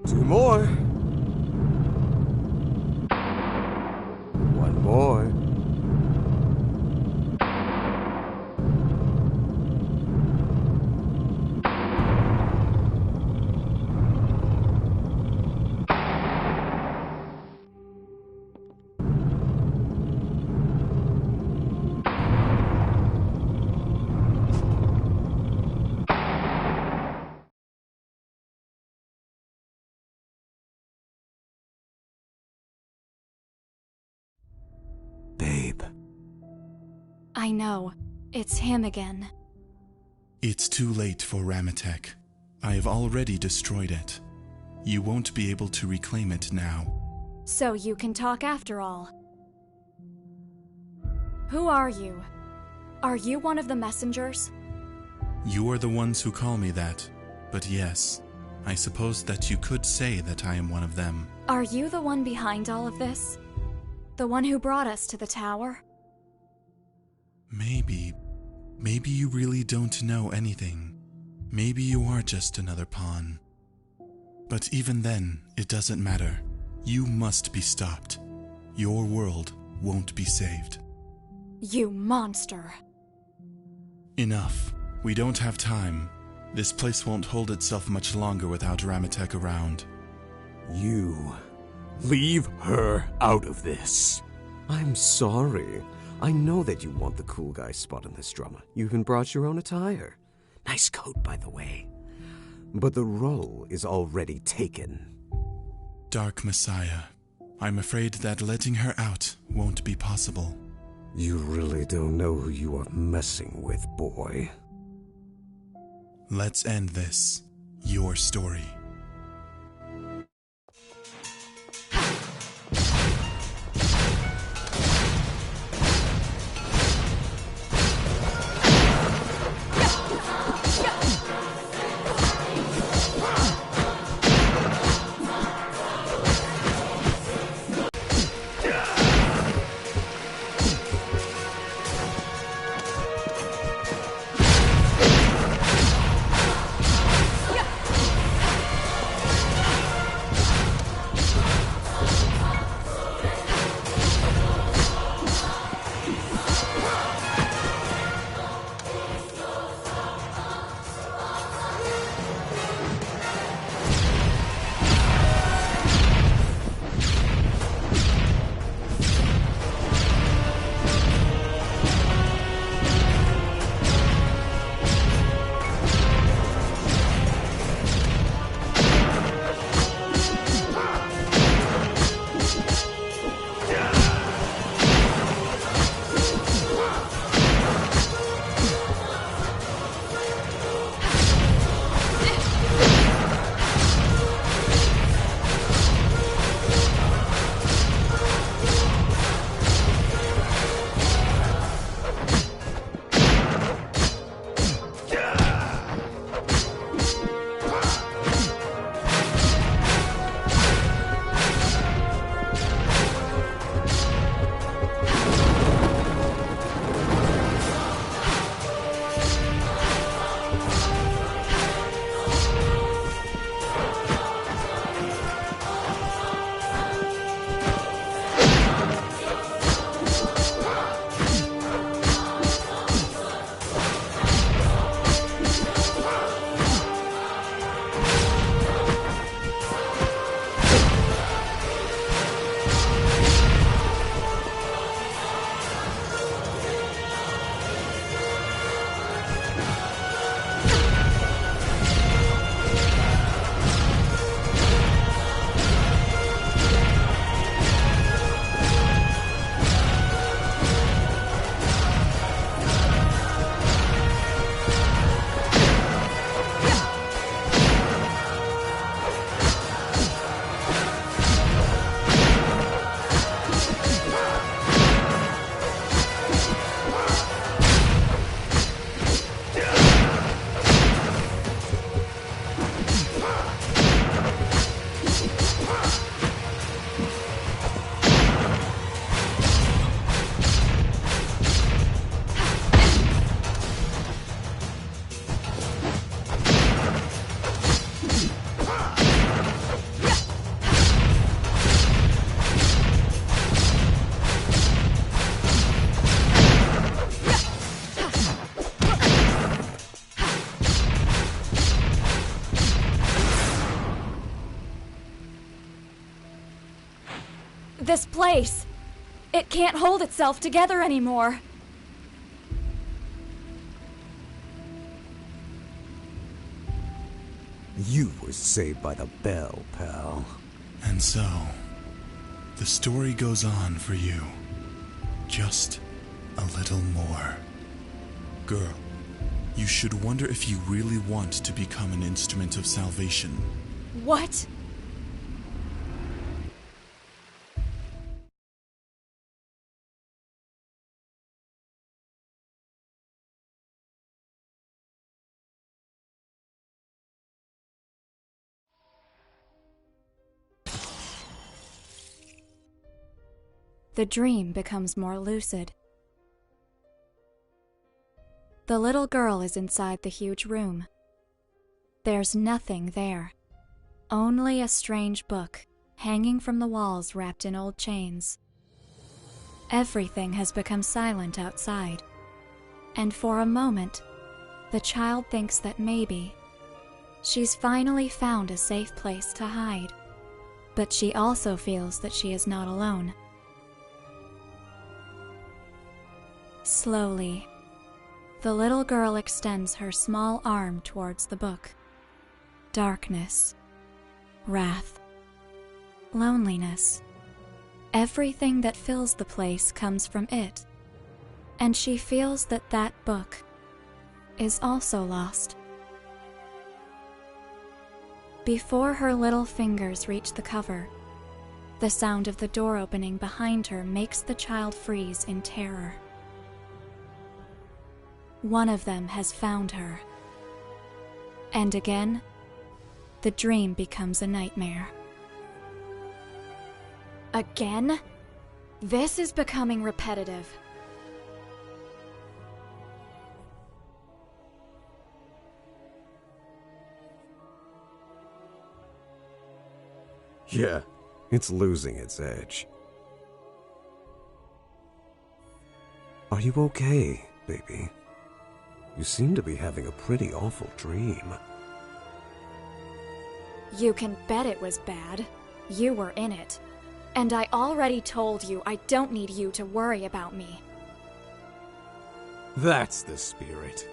Two more. One more. Babe. I know. It's him again. It's too late for Ramatek. I have already destroyed it. You won't be able to reclaim it now. So you can talk after all. Who are you? Are you one of the messengers? You are the ones who call me that, but yes, I suppose that you could say that I am one of them. Are you the one behind all of this? The one who brought us to the tower? Maybe you really don't know anything. Maybe you are just another pawn. But even then, it doesn't matter. You must be stopped. Your world won't be saved. You monster! Enough. We don't have time. This place won't hold itself much longer without Ramatek around. You. Leave her out of this. I'm sorry. I know that you want the cool guy spot in this drama. You even brought your own attire. Nice coat, by the way. But the role is already taken. Dark Messiah, I'm afraid that letting her out won't be possible. You really don't know who you are messing with, boy. Let's end this. Your story. This place, it can't hold itself together anymore. You were saved by the bell, pal. And so, the story goes on for you. Just a little more. Girl, you should wonder if you really want to become an instrument of salvation. What? The dream becomes more lucid. The little girl is inside the huge room. There's nothing there. Only a strange book, hanging from the walls wrapped in old chains. Everything has become silent outside. And for a moment, the child thinks that maybe she's finally found a safe place to hide. But she also feels that she is not alone. Slowly, the little girl extends her small arm towards the book. Darkness, wrath, loneliness, everything that fills the place comes from it, and she feels that that book is also lost. Before her little fingers reach the cover, the sound of the door opening behind her makes the child freeze in terror. One of them has found her. And again, the dream becomes a nightmare. Again? This is becoming repetitive. Yeah, it's losing its edge. Are you okay, baby? You seem to be having a pretty awful dream. You can bet it was bad. You were in it. And I already told you I don't need you to worry about me. That's the spirit.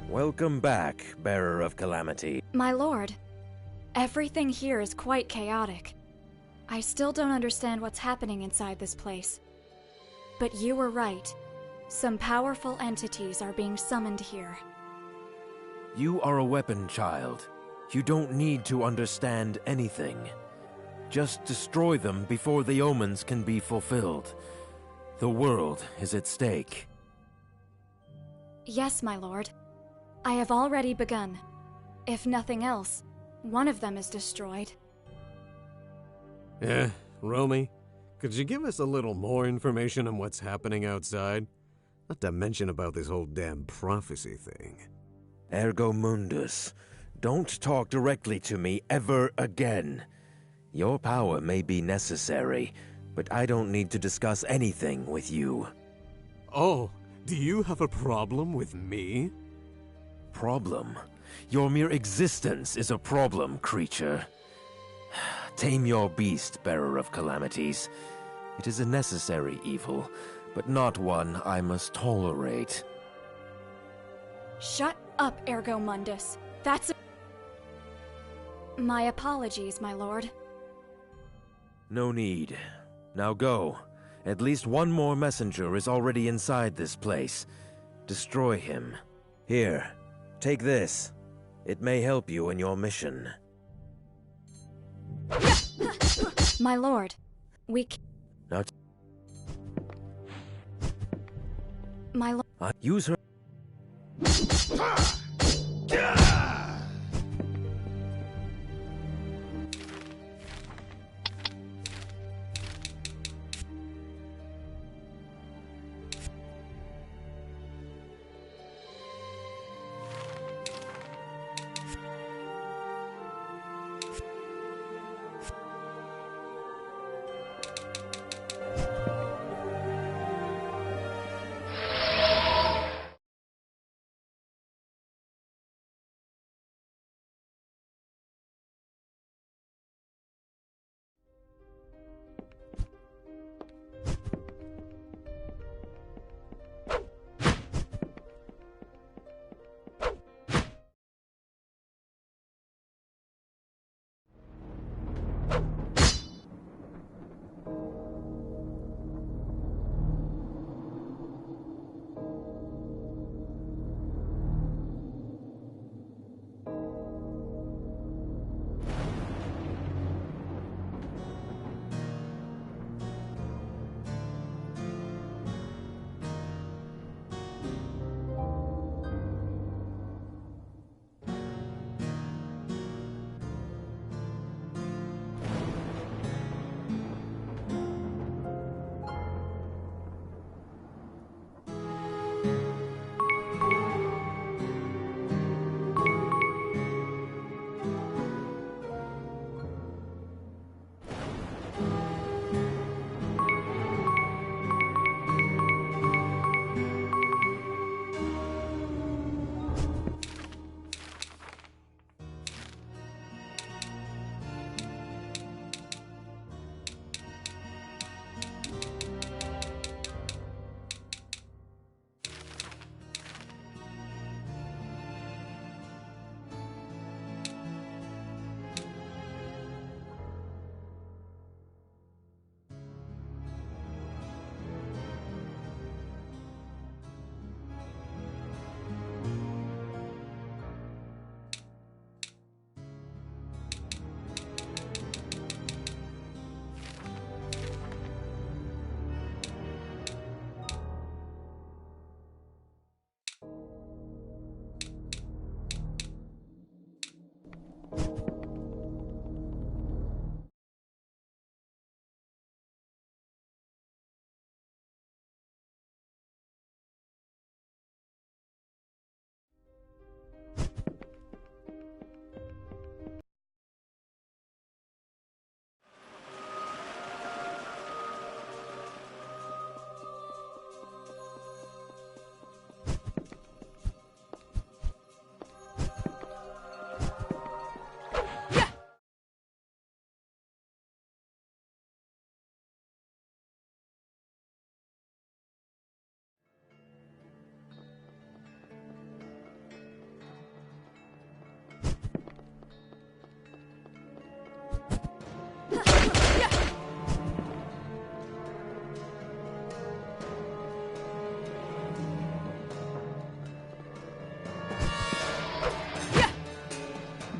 Welcome back, bearer of calamity. My lord, everything here is quite chaotic. I still don't understand what's happening inside this place. But you were right. Some powerful entities are being summoned here. You are a weapon, child. You don't need to understand anything. Just destroy them before the omens can be fulfilled. The world is at stake. Yes, my lord. I have already begun. If nothing else, one of them is destroyed. Romy, could you give us a little more information on what's happening outside? Not to mention about this whole damn prophecy thing. Ergo Mundus, don't talk directly to me ever again. Your power may be necessary, but I don't need to discuss anything with you. Oh, do you have a problem with me? Problem? Your mere existence is a problem, creature. Tame your beast, bearer of calamities. It is a necessary evil, but not one I must tolerate. Shut up, Ergo Mundus. That's My apologies, my lord. No need. Now go. At least one more messenger is already inside this place. Destroy him. Here, take this. It may help you in your mission. My lord, Now my lord. Use her.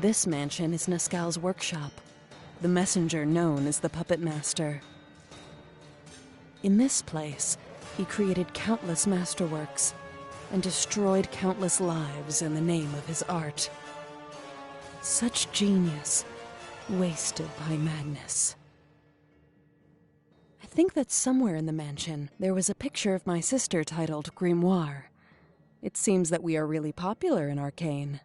This mansion is Nescal's workshop, the messenger known as the Puppet Master. In this place, He created countless masterworks and destroyed countless lives in the name of his art. Such genius, wasted by madness. I think that somewhere in the mansion there was a picture of my sister titled Grimoire. It seems that we are really popular in Arcane.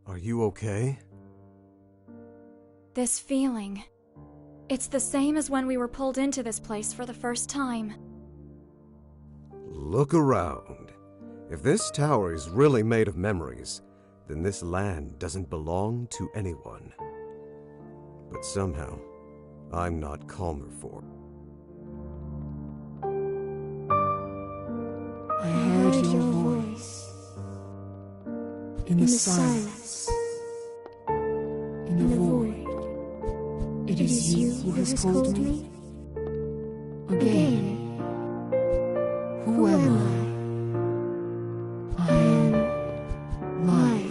Are you okay? This feeling. It's the same as when we were pulled into this place for the first time. Look around. If this tower is really made of memories, then this land doesn't belong to anyone. But somehow, I'm not calmer for it. I heard your voice. In the silence. In the void. It is you who has called me? Again. Who am I? I am life.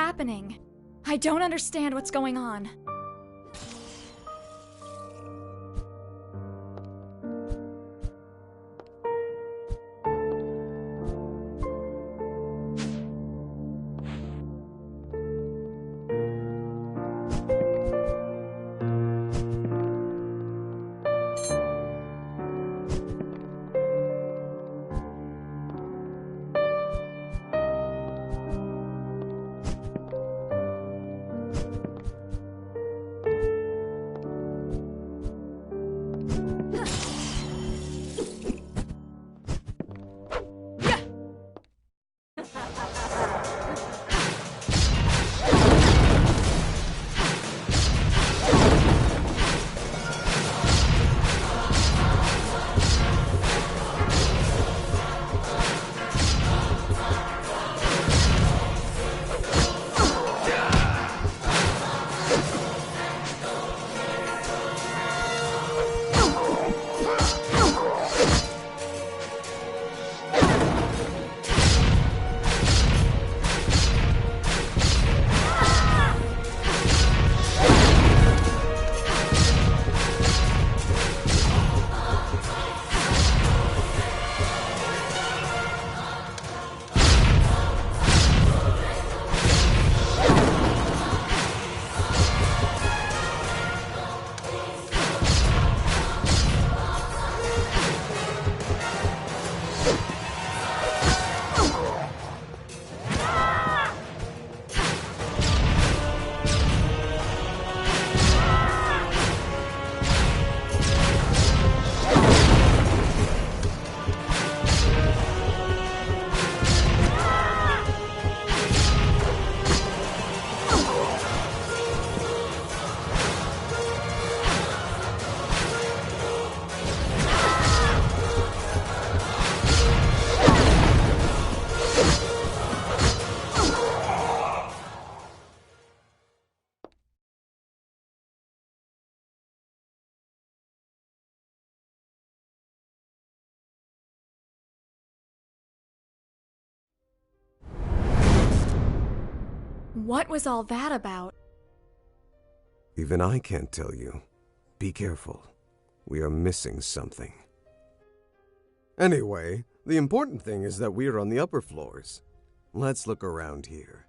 happening? I don't understand what's going on. What was all that about? Even I can't tell you. Be careful. We are missing something. Anyway, the important thing is that we are on the upper floors. Let's look around here.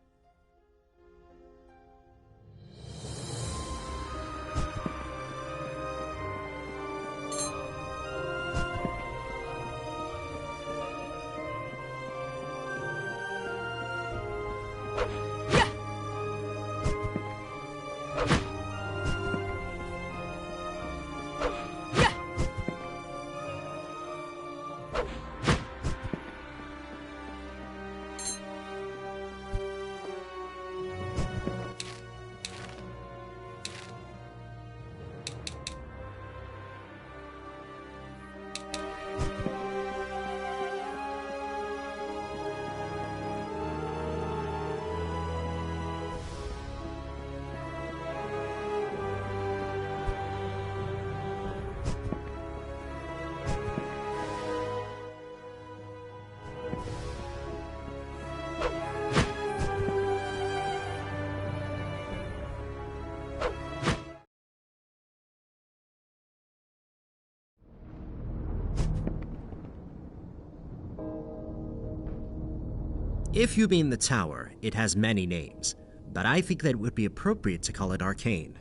If you mean the tower, it has many names, but I think that it would be appropriate to call it Arcane,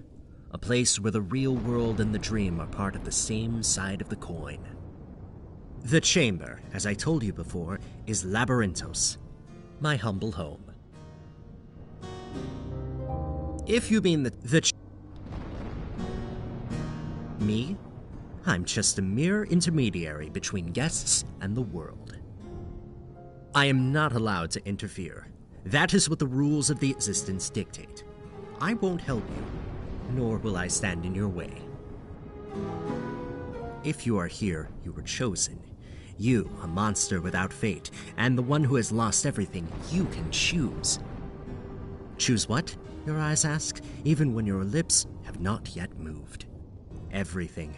a place where the real world and the dream are part of the same side of the coin. The chamber, as I told you before, is Labyrinthos, my humble home. If you mean me, I'm just a mere intermediary between guests and the world. I am not allowed to interfere. That is what the rules of the existence dictate. I won't help you, nor will I stand in your way. If you are here, you were chosen. You, a monster without fate, and the one who has lost everything, you can choose. Choose what? Your eyes ask, even when your lips have not yet moved. Everything.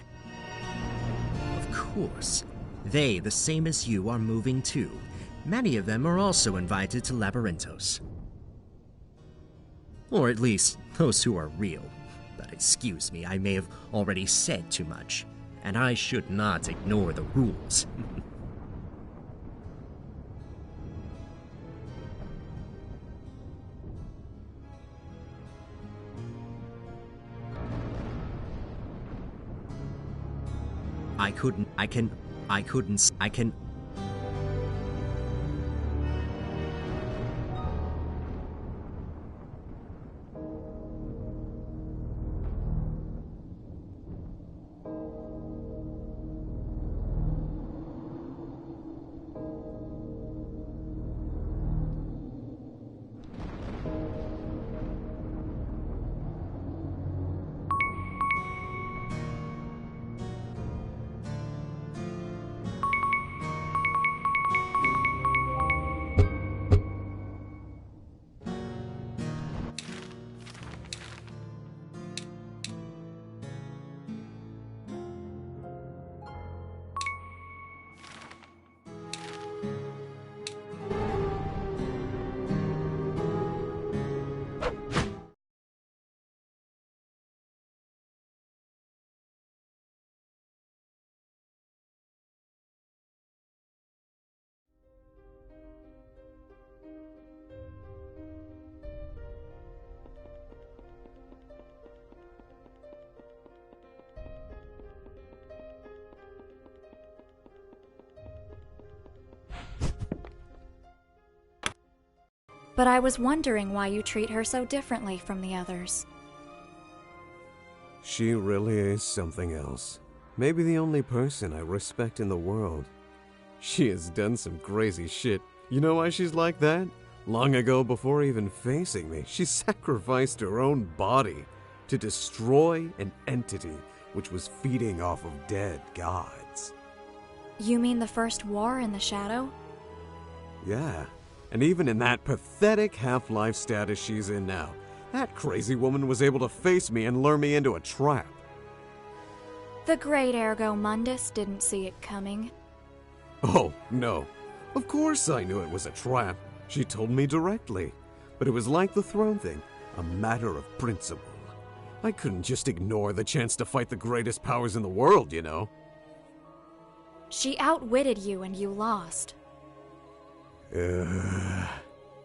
Of course. They, the same as you, are moving too. Many of them are also invited to Labyrinthos. Or at least, those who are real. But excuse me, I may have already said too much. And I should not ignore the rules. I can... But I was wondering why you treat her so differently from the others. She really is something else. Maybe the only person I respect in the world. She has done some crazy shit. You know why she's like that? Long ago, before even facing me, she sacrificed her own body to destroy an entity which was feeding off of dead gods. You mean the first war in the shadow? Yeah. And even in that pathetic half-life status she's in now, that crazy woman was able to face me and lure me into a trap. The great Ergo Mundus didn't see it coming. Oh, no. Of course I knew it was a trap. She told me directly. But it was like the throne thing, a matter of principle. I couldn't just ignore the chance to fight the greatest powers in the world, you know. She outwitted you and you lost.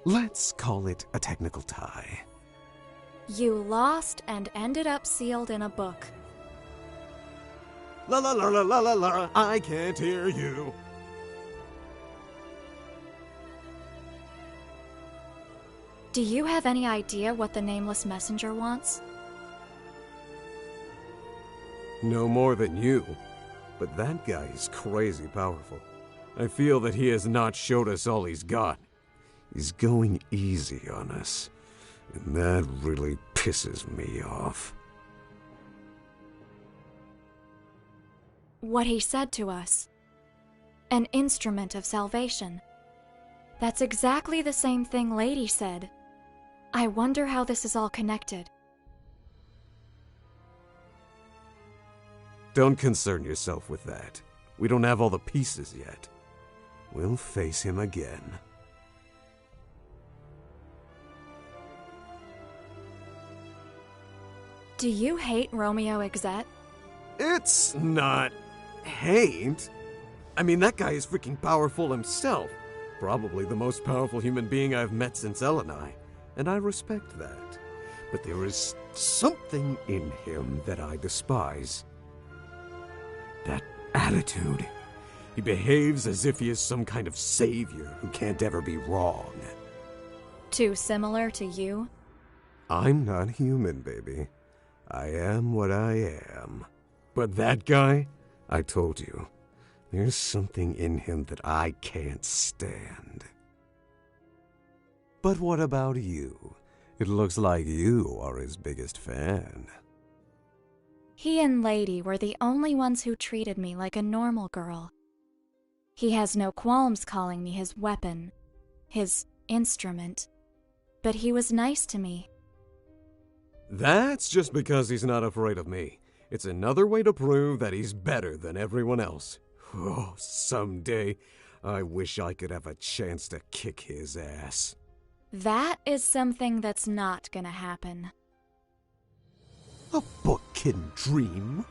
Let's call it a technical tie. You lost and ended up sealed in a book. La la la la la la la, I can't hear you. Do you have any idea what the Nameless Messenger wants? No more than you. But that guy is crazy powerful. I feel that he has not showed us all he's got. He's going easy on us. And that really pisses me off. What he said to us. An instrument of salvation. That's exactly the same thing Lady said. I wonder how this is all connected. Don't concern yourself with that. We don't have all the pieces yet. We'll face him again. Do you hate Romeo Exet? It's not hate. I mean, that guy is freaking powerful himself. Probably the most powerful human being I've met since Eleni, and I respect that. But there is something in him that I despise. That attitude. He behaves as if he is some kind of savior who can't ever be wrong. Too similar to you? I'm not human, baby. I am what I am. But that guy, I told you, there's something in him that I can't stand. But what about you? It looks like you are his biggest fan. He and Lady were the only ones who treated me like a normal girl. He has no qualms calling me his weapon, his instrument, but he was nice to me. That's just because he's not afraid of me. It's another way to prove that he's better than everyone else. Oh, someday, I wish I could have a chance to kick his ass. That is something that's not gonna happen. A book can dream.